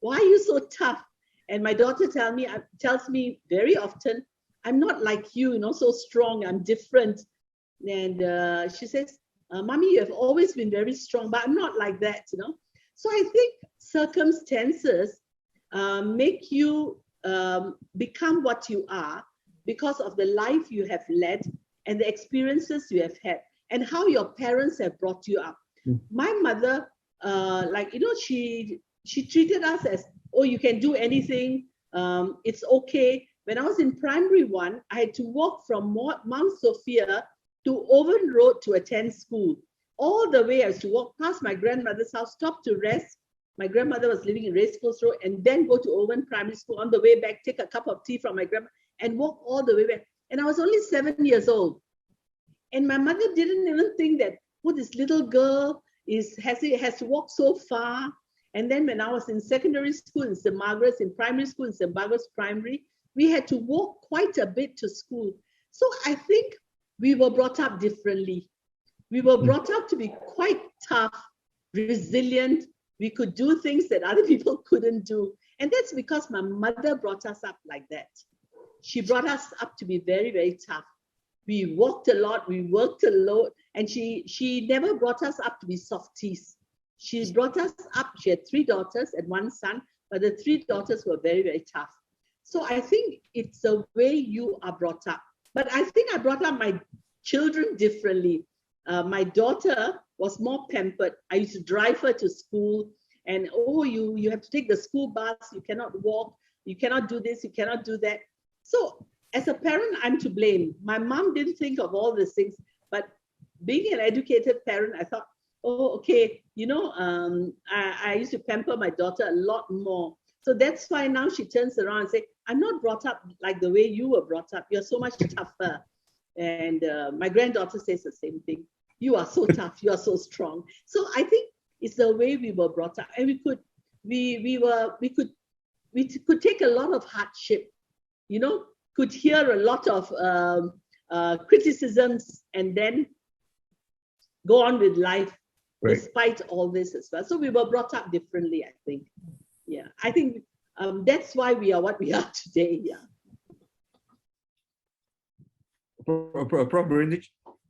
Why are you so tough? And my daughter tells me very often, I'm not like you, so strong, I'm different. And she says, Mommy, you have always been very strong, but I'm not like that, So I think circumstances make you become what you are because of the life you have led and the experiences you have had and how your parents have brought you up. My mother, she treated us as, oh, you can do anything, it's okay. When I was in primary 1, I had to walk from Mount Sophia to Owen Road to attend school. All the way I used to walk past my grandmother's house, stop to rest. My grandmother was living in Racecourse Road, and then go to Owen Primary School. On the way back, take a cup of tea from my grandma and walk all the way back. And I was only 7 years old. And my mother didn't even think that, oh, this little girl has to walk so far. And then when I was in secondary school in St. Margaret's, in primary school in St. Margaret's Primary, we had to walk quite a bit to school. So I think we were brought up differently. We were brought up to be quite tough, resilient. We could do things that other people couldn't do. And that's because my mother brought us up like that. She brought us up to be very, very tough. We walked a lot, we worked a lot, and she never brought us up to be softies. She brought us up, she had 3 daughters and 1 son, but the 3 daughters were very, very tough. So I think it's the way you are brought up. But I think I brought up my children differently. My daughter was more pampered. I used to drive her to school, and you have to take the school bus, you cannot walk, you cannot do this, you cannot do that. So as a parent, I'm to blame. My mom didn't think of all these things, but being an educated parent, I thought, oh, okay, I used to pamper my daughter a lot more. So that's why now she turns around and says, I'm not brought up like the way you were brought up. You're so much tougher. And my granddaughter says the same thing. You are so tough. You are so strong. So I think it's the way we were brought up, and we could take a lot of hardship. Could hear a lot of criticisms, and then go on with life despite all this as well. So we were brought up differently, I think. Yeah, I think that's why we are what we are today. Yeah. Prof. Birindajit,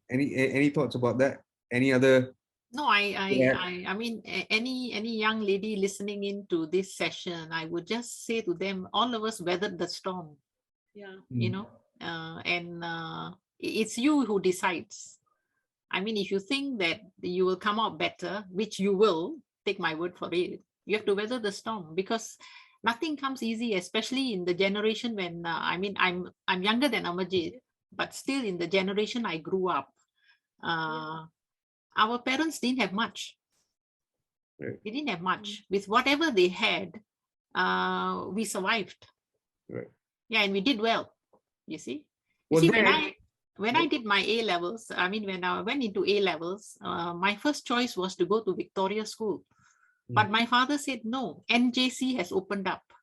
any thoughts about that? Any other No, Yeah. I mean, any young lady listening into this session, I would just say to them, all of us weathered the storm, Yeah. you Mm. know, and it's you who decides. I mean, if you think that you will come out better, which you will, take my word for it, you have to weather the storm, because nothing comes easy, especially in the generation when I mean, I'm younger than Amarjit, but still in the generation I grew up. Our parents didn't have much. Right. They didn't have much. With whatever they had, we survived. Right. Yeah, and we did well. You see. You Was see, there when I did my A levels, I mean, when I went into A levels, my first choice was to go to Victoria School, but my father said no. NJC has opened up.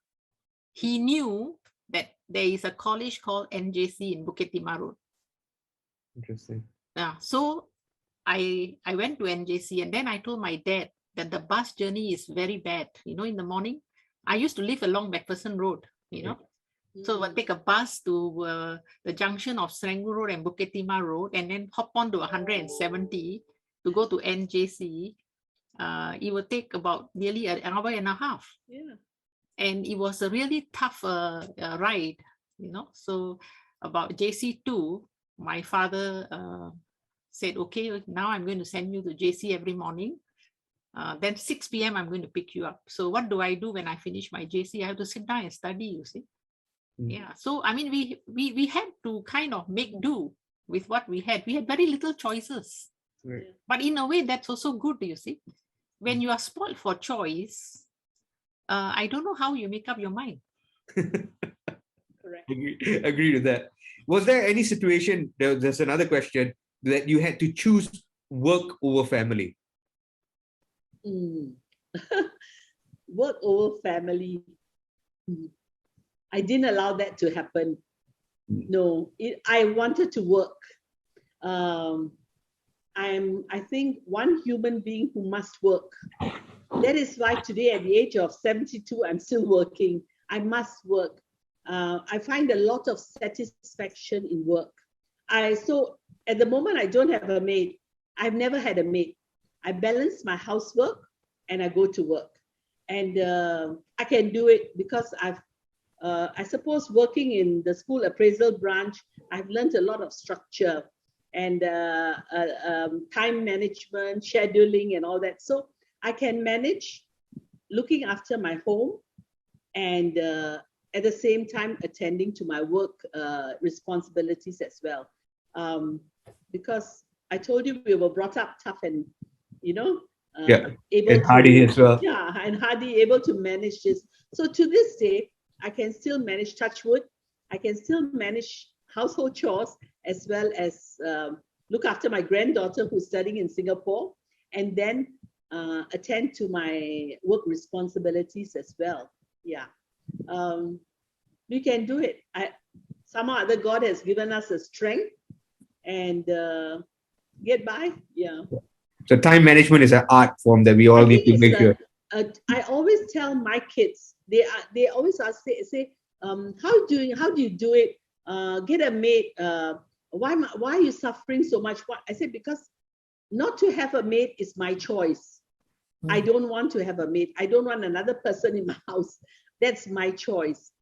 He knew that there is a college called NJC in Bukit Timah Road. Interesting. So I went to NJC, and then I told my dad that the bus journey is very bad. You know, in the morning, I used to live along MacPherson Road, you know. So we'll take a bus to the junction of Serangoon Road and Bukit Timah Road, and then hop on to 170 to go to NJC. It will take about nearly an hour and a half. Yeah. And it was a really tough ride, you know. So about JC2, my father said, okay, now I'm going to send you to JC every morning. Then 6 p.m. I'm going to pick you up. So what do I do when I finish my JC? I have to sit down and study, you see. Yeah. So I mean, we had to kind of make do with what we had. We had very little choices. Right. But in a way, that's also good, you see. When you are spoiled for choice, I don't know how you make up your mind. Correct. Agree to that. Was there any situation, there's another question, that you had to choose work over family? Work over family. I didn't allow that to happen. No, I wanted to work. I think one human being who must work. That is why today at the age of 72, I'm still working. I must work. I find a lot of satisfaction in work. So at the moment, I don't have a maid. I've never had a maid. I balance my housework and I go to work. And I can do it because I suppose working in the school appraisal branch, I've learned a lot of structure and time management, scheduling and all that. So I can manage looking after my home and at the same time attending to my work responsibilities as well. Because I told you we were brought up tough and, able and hardy as well. Yeah, and hardy, able to manage this. So to this day, I can still manage, touch wood, I can still manage household chores as well as look after my granddaughter who's studying in Singapore, and then attend to my work responsibilities as well. Yeah. We can do it. Somehow other God has given us a strength and get by. Yeah. So time management is an art form that we all need to make sure. I always tell my kids, they always ask, say, how do you do it? Get a maid. Why are you suffering so much? I said, because not to have a maid is my choice. I don't want to have a maid. I don't want another person in my house. That's my choice.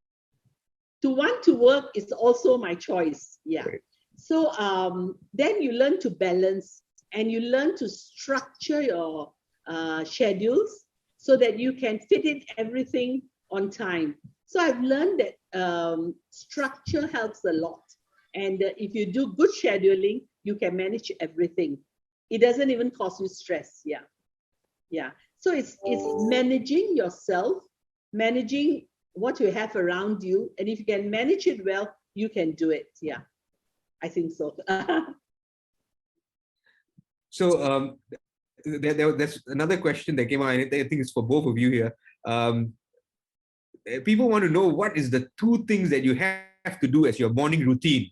To want to work is also my choice. Yeah. Right. So then you learn to balance and you learn to structure your schedules so that you can fit in everything on time. So I've learned that structure helps a lot. And if you do good scheduling, you can manage everything. It doesn't even cause you stress. Yeah. Yeah. So it's managing yourself, managing what you have around you. And if you can manage it well, you can do it. Yeah. I think so. So that's another question that came out. I think it's for both of you here. People want to know, what is the 2 things that you have to do as your morning routine?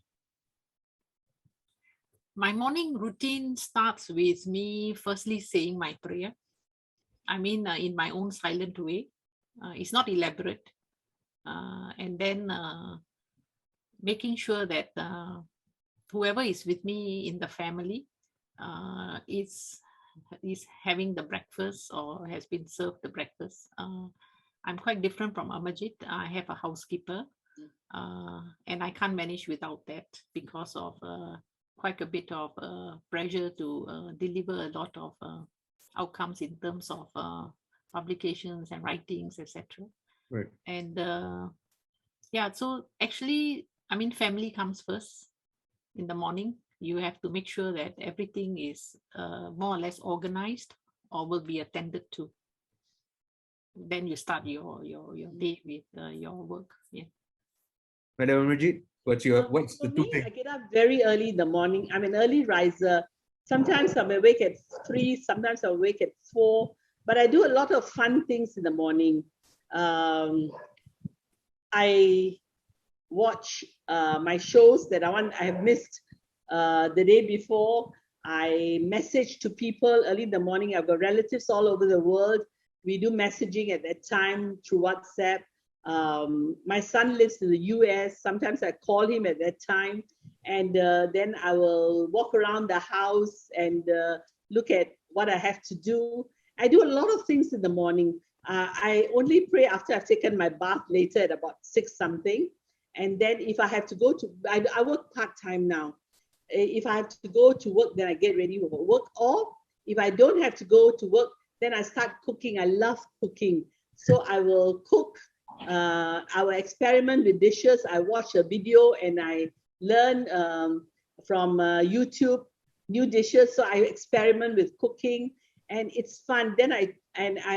My morning routine starts with me firstly saying my prayer. I mean, in my own silent way. It's not elaborate. And then making sure that whoever is with me in the family is is having the breakfast or has been served the breakfast. I'm quite different from Amarjit. I have a housekeeper, and I can't manage without that because of quite a bit of pressure to deliver a lot of outcomes in terms of publications and writings, etc. Right. And yeah, so actually, I mean, family comes first in the morning. You have to make sure that everything is more or less organized or will be attended to. Then you start your day with your work. Yeah. Madam Amarjit, what's For the two me, things? I get up very early in the morning. I'm an early riser. Sometimes I'm awake at 3, sometimes I'm awake at 4, but I do a lot of fun things in the morning. I watch my shows that I have missed the day before. I message to people early in the morning. I've got relatives all over the world. We do messaging at that time through WhatsApp. My son lives in the US. Sometimes I call him at that time, and then I will walk around the house and look at what I have to do. I do a lot of things in the morning. I only pray after I've taken my bath later at about 6 something. And then if I have to go to, I work part-time now. If I have to go to work, then I get ready for work. Or if I don't have to go to work, then I start cooking. I love cooking. So I will cook. I will experiment with dishes. I watch a video and I learn from YouTube new dishes. So I experiment with cooking and it's fun. Then I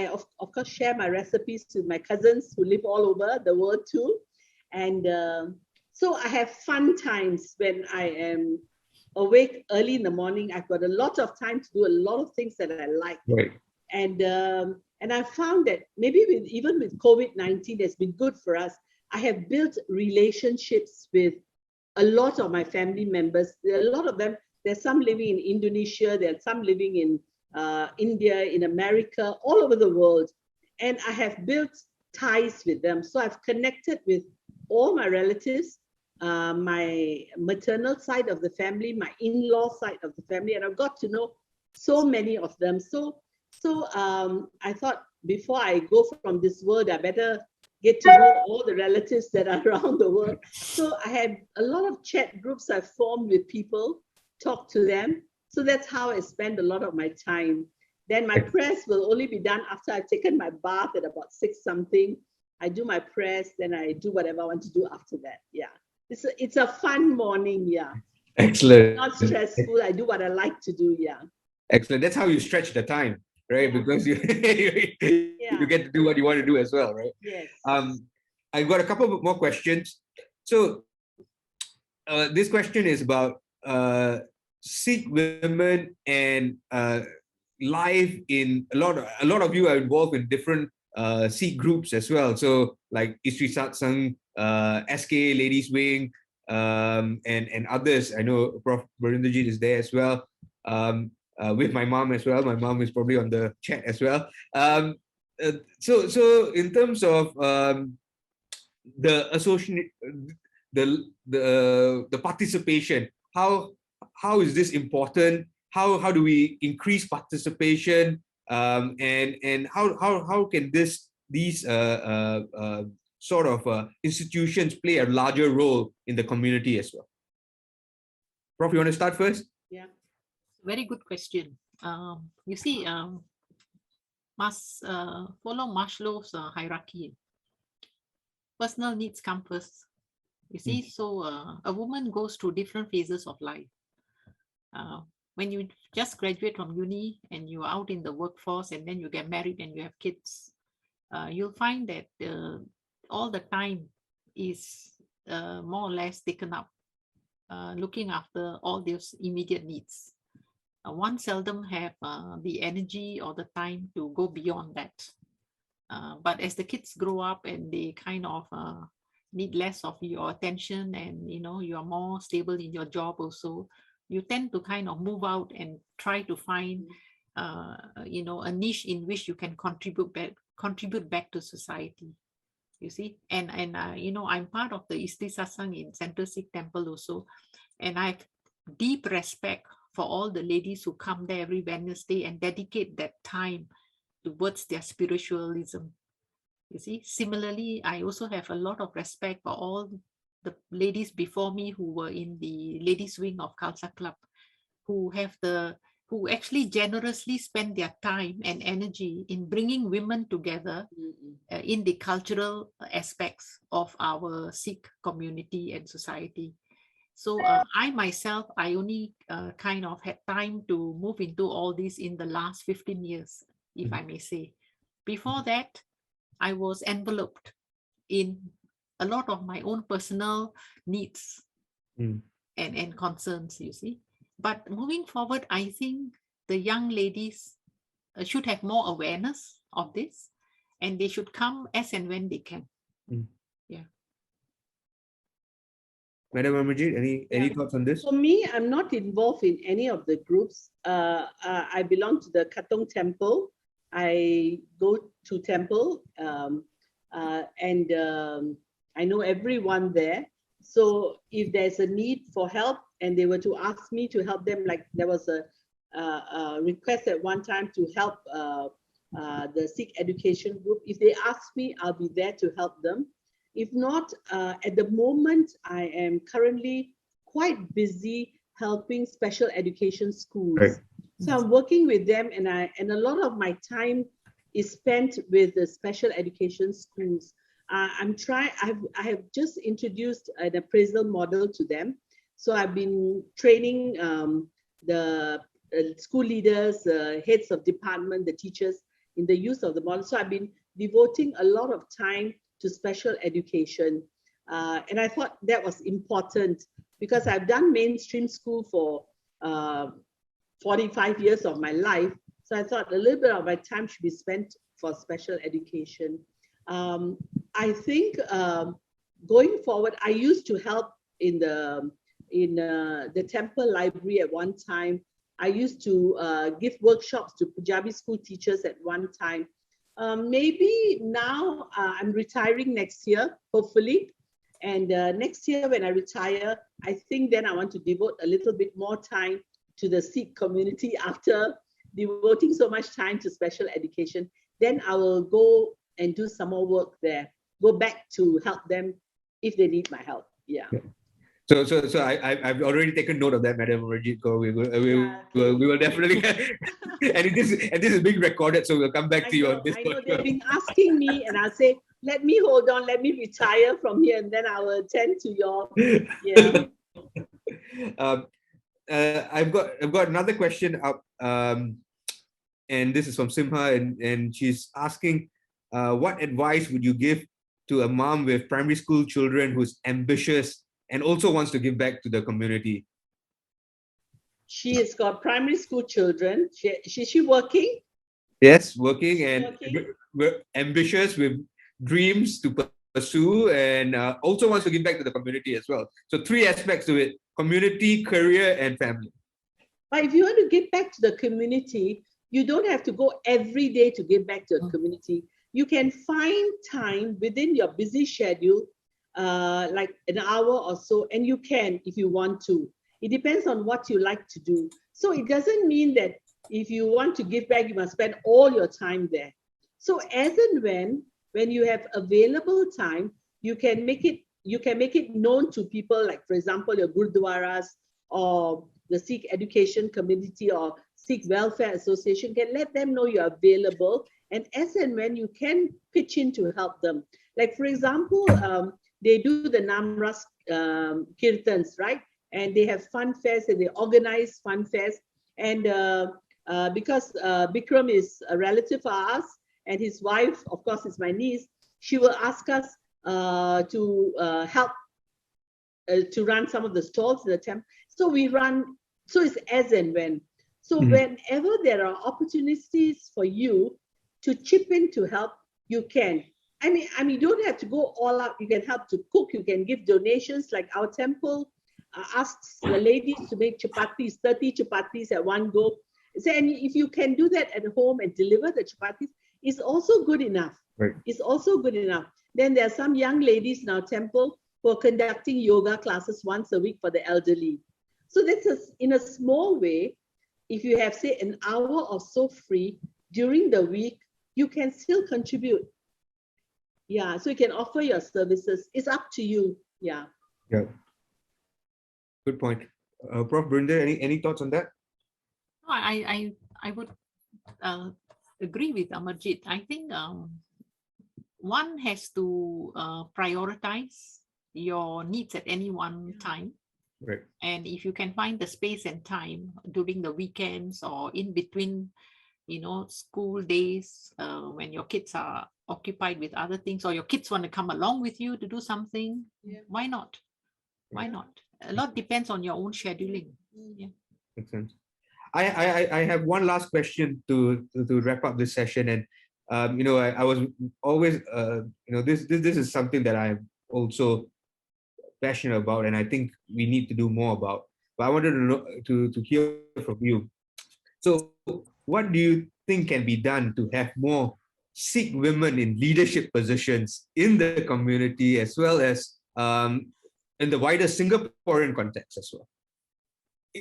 of course share my recipes with my cousins who live all over the world too. And so I have fun times when I am awake early in the morning. I've got a lot of time to do a lot of things that I like. Right. And I found that maybe even with COVID-19, it's been good for us. I have built relationships with a lot of my family members. There are a lot of them. There's some living in Indonesia. There's some living in India, in America, all over the world. And I have built ties with them. So I've connected with all my relatives, my maternal side of the family, my in-law side of the family, and I've got to know so many of them. So I thought before I go from this world, I better get to know all the relatives that are around the world. So I had a lot of chat groups I formed with people, talk to them. So that's how I spend a lot of my time. Then my prayers will only be done after I've taken my bath at about 6 something. I do my prayers, then I do whatever I want to do after that. Yeah. It's a fun morning. Yeah. Excellent. Not stressful. I do what I like to do. Yeah. Excellent. That's how you stretch the time, right? Yeah. Because you you get to do what you want to do as well, right? Yes. I've got a couple more questions. So this question is about Sikh women and life in a lot of you are involved in different Sikh groups as well. So like Istri Satsang, SK Ladies Wing, and others. I know Prof Berinderjeet is there as well. With my mom as well. My mom is probably on the chat as well. So in terms of the association, the participation, how is this important? How do we increase participation? And how can these sort of institutions play a larger role in the community as well? Prof, you want to start first? Yeah. Very good question. You see, must follow Maslow's hierarchy. Personal needs come first. You see, so a woman goes through different phases of life. When you just graduate from uni and you're out in the workforce and then you get married and you have kids, you'll find that all the time is more or less taken up looking after all those immediate needs. One seldom have the energy or the time to go beyond that. But as the kids grow up and they kind of need less of your attention and you are more stable in your job also, you tend to kind of move out and try to find a niche in which you can contribute back to society. You see, and I'm part of the Istri Satsang in Central Sikh Temple also, and I have deep respect for all the ladies who come there every Wednesday and dedicate that time towards their spiritualism. You see, similarly, I also have a lot of respect for all the ladies before me who were in the ladies wing of Khalsa Club, who actually generously spend their time and energy in bringing women together in the cultural aspects of our Sikh community and society. So I myself, I only kind of had time to move into all this in the last 15 years, if I may say. Before that, I was enveloped in a lot of my own personal needs and concerns, you see. But moving forward, I think the young ladies should have more awareness of this, and they should come as and when they can. Yeah. Madam Amarjit, any thoughts on this? For me, I'm not involved in any of the groups. I belong to the Katong Temple. I go to temple and I know everyone there. So if there's a need for help and they were to ask me to help them, like there was a request at one time to help the Sikh education group. If they ask me, I'll be there to help them. If not, at the moment, I am currently quite busy helping special education schools. Right. So I'm working with them, and a lot of my time is spent with the special education schools. I have just introduced an appraisal model to them. So I've been training the school leaders, heads of department, the teachers in the use of the model. So I've been devoting a lot of time to special education. And I thought that was important because I've done mainstream school for 45 years of my life. So I thought a little bit of my time should be spent for special education. I think going forward, I used to help in the temple library at one time. I used to give workshops to Punjabi school teachers at one time. Maybe now I'm retiring next year, hopefully. And next year when I retire, I think then I want to devote a little bit more time to the Sikh community after devoting so much time to special education. Then I will go and do some more work there, go back to help them if they need my help. Yeah. So I've already taken note of that, Madam Amerijeet Kaur. We will definitely, and this is being recorded, so we'll come back to you on this. I know they've been asking me, and I'll say, let me hold on, let me retire from here, and then I will attend to your. Yeah. I've got another question up, and this is from Simha, and she's asking, what advice would you give to a mom with primary school children who's ambitious and also wants to give back to the community? She has got primary school children. Is she working? Yes, working and we're ambitious with dreams to pursue, and also wants to give back to the community as well. So 3 aspects to it: community, career, and family. But if you want to give back to the community, you don't have to go every day to give back to the community. You can find time within your busy schedule, like an hour or so, and you can if you want to. It depends on what you like to do. So it doesn't mean that if you want to give back, you must spend all your time there. So as and when you have available time, you can make it known to people, like for example, your gurdwaras or the Sikh education community or Sikh welfare association, can let them know you're available. And as and when you can pitch in to help them. Like for example, they do the Namras Kirtans, right? And they have fun fairs and they organize fun fairs. And because Bikram is a relative of ours and his wife, of course, is my niece, she will ask us to help to run some of the stalls in the temple. So we run, so it's as and when. So whenever there are opportunities for you to chip in to help, you can. I mean, you don't have to go all out. You can help to cook. You can give donations. Like our temple asks the ladies to make chapatis, 30 chapatis at one go. So, and if you can do that at home and deliver the chapatis, it's also good enough. Right. It's also good enough. Then there are some young ladies in our temple who are conducting yoga classes once a week for the elderly. So that's in a small way, if you have, say, an hour or so free during the week, you can still contribute. Yeah, so you can offer your services. It's up to you. Yeah. Yeah. Good point. Prof. Berinder, any thoughts on that? I would agree with Amarjit. I think one has to prioritize your needs at any one time. Right. And if you can find the space and time during the weekends or in between, school days, when your kids are occupied with other things, or your kids want to come along with you to do something, why not? Why not? A lot depends on your own scheduling. Yeah. Makes sense. I have one last question to wrap up this session, and I was always this is something that I'm also passionate about, and I think we need to do more about. But I wanted to know to hear from you. So, what do you think can be done to have more Sikh women in leadership positions in the community, as well as in the wider Singaporean context as well?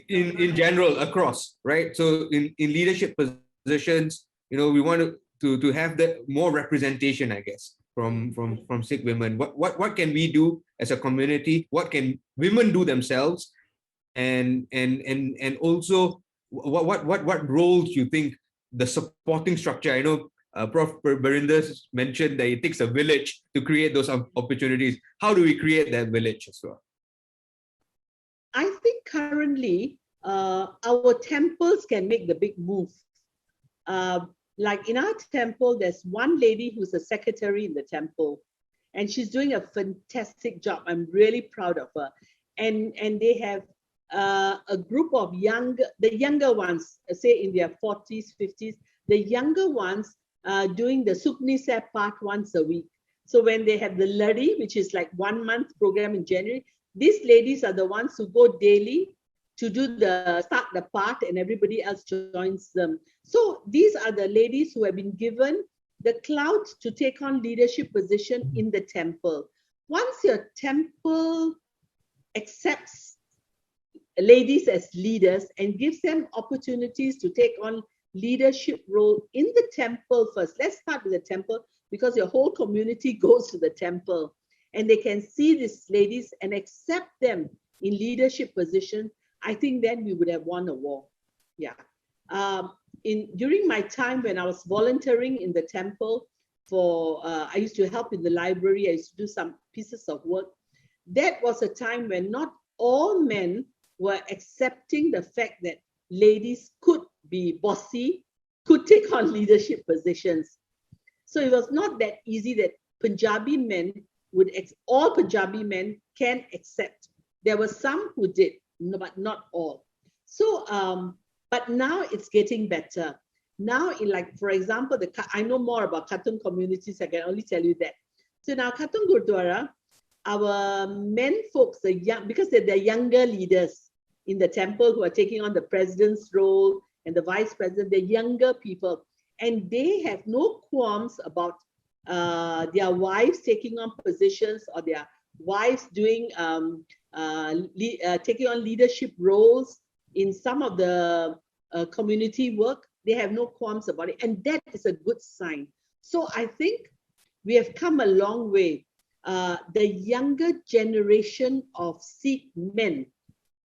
In general, across, right? So in leadership positions, we want to have the more representation, I guess, from Sikh women. What can we do as a community? What can women do themselves? And also what roles you think the supporting structure? I know Prof. Berinder mentioned that it takes a village to create those opportunities. How do we create that village as well? I think currently our temples can make the big move. Like in our temple, there's one lady who's a secretary in the temple, and she's doing a fantastic job. I'm really proud of her. And they have a group of the younger ones, say in their 40s, 50s, the younger ones doing the Sukni Sep part once a week. So when they have the Ladi, which is like 1 month program in January, these ladies are the ones who go daily to do start the part, and everybody else joins them. So these are the ladies who have been given the clout to take on leadership position in the temple. Once your temple accepts ladies as leaders and gives them opportunities to take on leadership role in the temple first. Let's start with the temple, because your whole community goes to the temple, and they can see these ladies and accept them in leadership position. I think then we would have won a war. Yeah. During my time when I was volunteering in the temple I used to help in the library, I used to do some pieces of work. That was a time when not all men were accepting the fact that ladies could be bossy, could take on leadership positions. So it was not that easy that Punjabi men all Punjabi men can accept. There were some who did, but not all. So, but now it's getting better. Now, for example, I know more about Khatun communities. I can only tell you that. So now, Khatun Gurdwara, our men folks, because they're the younger leaders in the temple who are taking on the president's role and the vice president, they're younger people, and they have no qualms about their wives taking on positions, or their wives doing taking on leadership roles in some of the community work. They have no qualms about it, and that is a good sign. So I think we have come a long way. The younger generation of Sikh men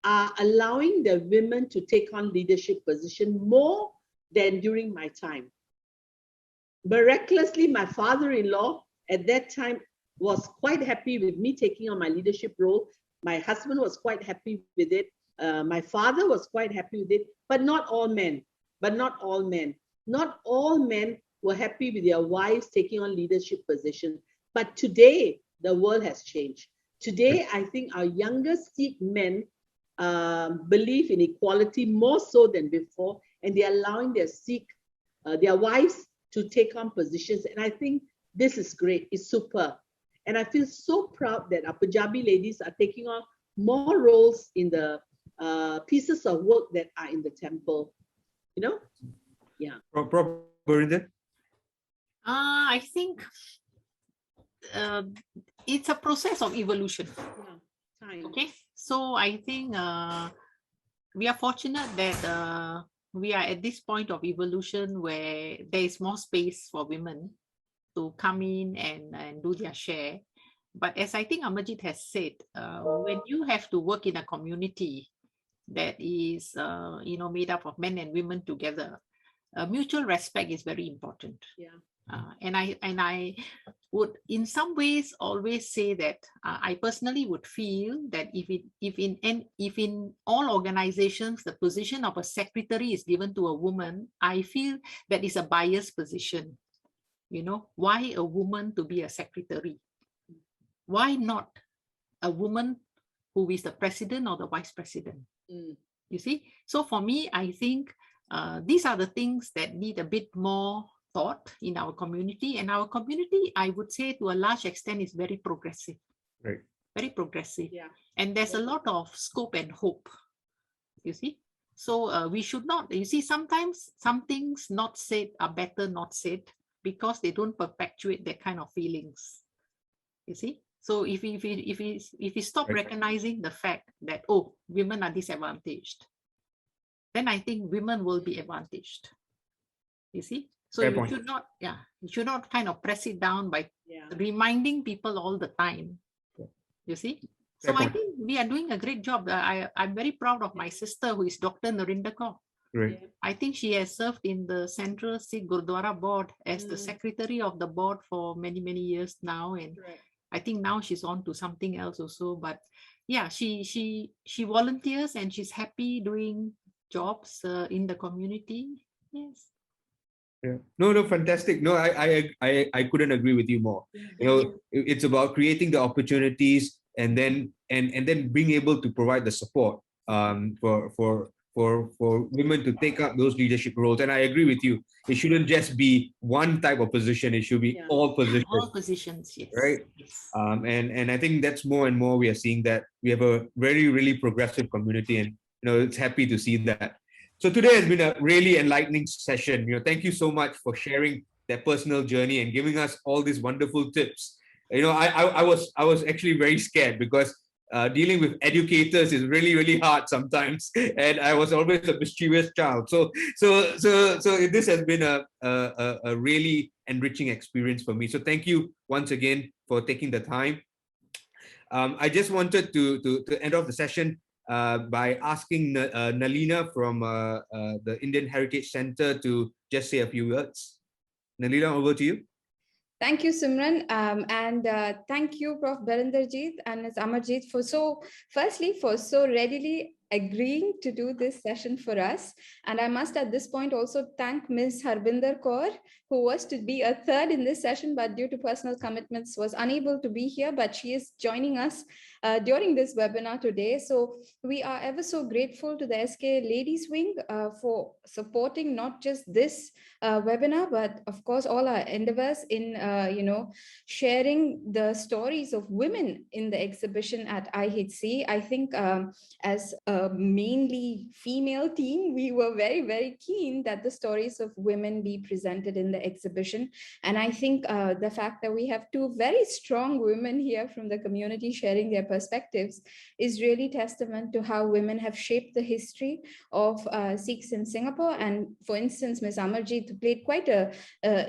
are allowing the women to take on leadership position more than during my time. Miraculously, my father-in-law at that time was quite happy with me taking on my leadership role. My husband was quite happy with it. My father was quite happy with it, but not all men. Not all men were happy with their wives taking on leadership positions. But today, the world has changed. Today, I think our younger Sikh men believe in equality more so than before, and they're allowing their wives to take on positions. And I think this is great. It's super. And I feel so proud that our Punjabi ladies are taking on more roles in the pieces of work that are in the temple. Yeah. Prof. Berinder? I think it's a process of evolution. Yeah. Time. Okay, so I think we are fortunate that we are at this point of evolution where there is more space for women to come in and do their share. But as I think Amarjit has said, when you have to work in a community that is made up of men and women together, mutual respect is very important. Yeah. And I would in some ways always say that I personally would feel that if in all organizations the position of a secretary is given to a woman, I feel that is a biased position. Why a woman to be a secretary? Why not a woman who is the president or the vice president? You see, so for me, I think these are the things that need a bit more thought in our community. And our community, I would say to a large extent, is very progressive. Right. Very progressive. Yeah. And there's a lot of scope and hope, you see. So we should not, you see, sometimes some things not said are better not said because they don't perpetuate that kind of feelings, you see. So if we stop Right. recognizing the fact that, oh, women are disadvantaged, then I think women will be advantaged, you see. So Fair you point. should not kind of press it down by Yeah. reminding people all the time, you see. So Fair I point. think we are doing a great job. I'm very proud of my sister, who is Dr. Birindajit Kaur. Right. Yeah. I think she has served in the Central Sikh Gurdwara Board as the secretary of the board for many, many years now. And Right. I think now she's on to something else also. But yeah, she volunteers and she's happy doing jobs in the community. Yes. Yeah. No, fantastic. No, I couldn't agree with you more. It's about creating the opportunities and then being able to provide the support for women to take up those leadership roles. And I agree with you. It shouldn't just be one type of position. It should be Yeah. all positions. All positions, yes. Right. Yes. And I think that's more and more we are seeing that we have a very, really progressive community, and it's happy to see that. So today has been a really enlightening session. Thank you so much for sharing that personal journey and giving us all these wonderful tips. I was actually very scared because dealing with educators is really, really hard sometimes, and I was always a mischievous child. So this has been a really enriching experience for me. So thank you once again for taking the time. I just wanted to end off the session by asking Nalina from the Indian Heritage Center to just say a few words. Nalina, over to you. Thank you, Simran. And thank you, Prof. Berinderjeet and Ms. Amarjit for so readily agreeing to do this session for us. And I must at this point also thank Ms. Harbinder Kaur, who was to be a third in this session, but due to personal commitments was unable to be here, but she is joining us during this webinar today. So we are ever so grateful to the SK Ladies Wing for supporting not just this webinar, but of course all our endeavors in sharing the stories of women in the exhibition at IHC. I think as a mainly female team, we were very, very keen that the stories of women be presented in the exhibition. And I think the fact that we have two very strong women here from the community sharing their perspectives is really testament to how women have shaped the history of Sikhs in Singapore. And for instance, Ms. Amarjit played quite an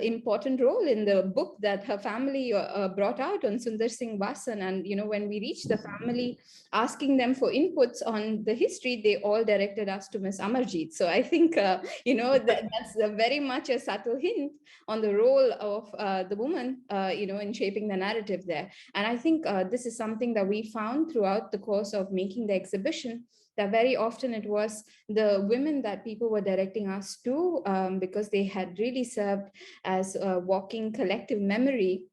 important role in the book that her family brought out on Sundar Singh Vasan. And when we reached the family asking them for inputs on the history, they all directed us to Ms. Amarjit. So I think that's very much a subtle hint on the role of the woman in shaping the narrative there. And I think this is something that we found throughout the course of making the exhibition, that very often it was the women that people were directing us to because they had really served as a walking collective memory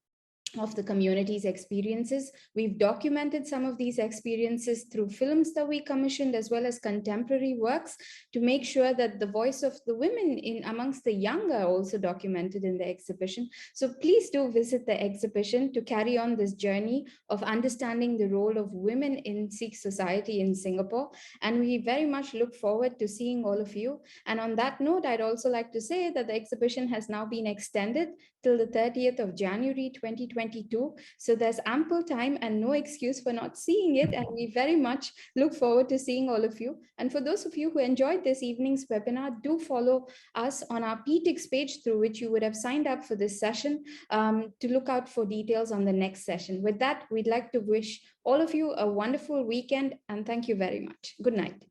of the community's experiences. We've documented some of these experiences through films that we commissioned, as well as contemporary works, to make sure that the voice of the women in amongst the young are also documented in the exhibition. So please do visit the exhibition to carry on this journey of understanding the role of women in Sikh society in Singapore. And we very much look forward to seeing all of you. And on that note, I'd also like to say that the exhibition has now been extended till the 30th of January 2020. 2022. So there's ample time and no excuse for not seeing it. And we very much look forward to seeing all of you. And for those of you who enjoyed this evening's webinar, do follow us on our PTIX page through which you would have signed up for this session to look out for details on the next session. With that, we'd like to wish all of you a wonderful weekend and thank you very much. Good night.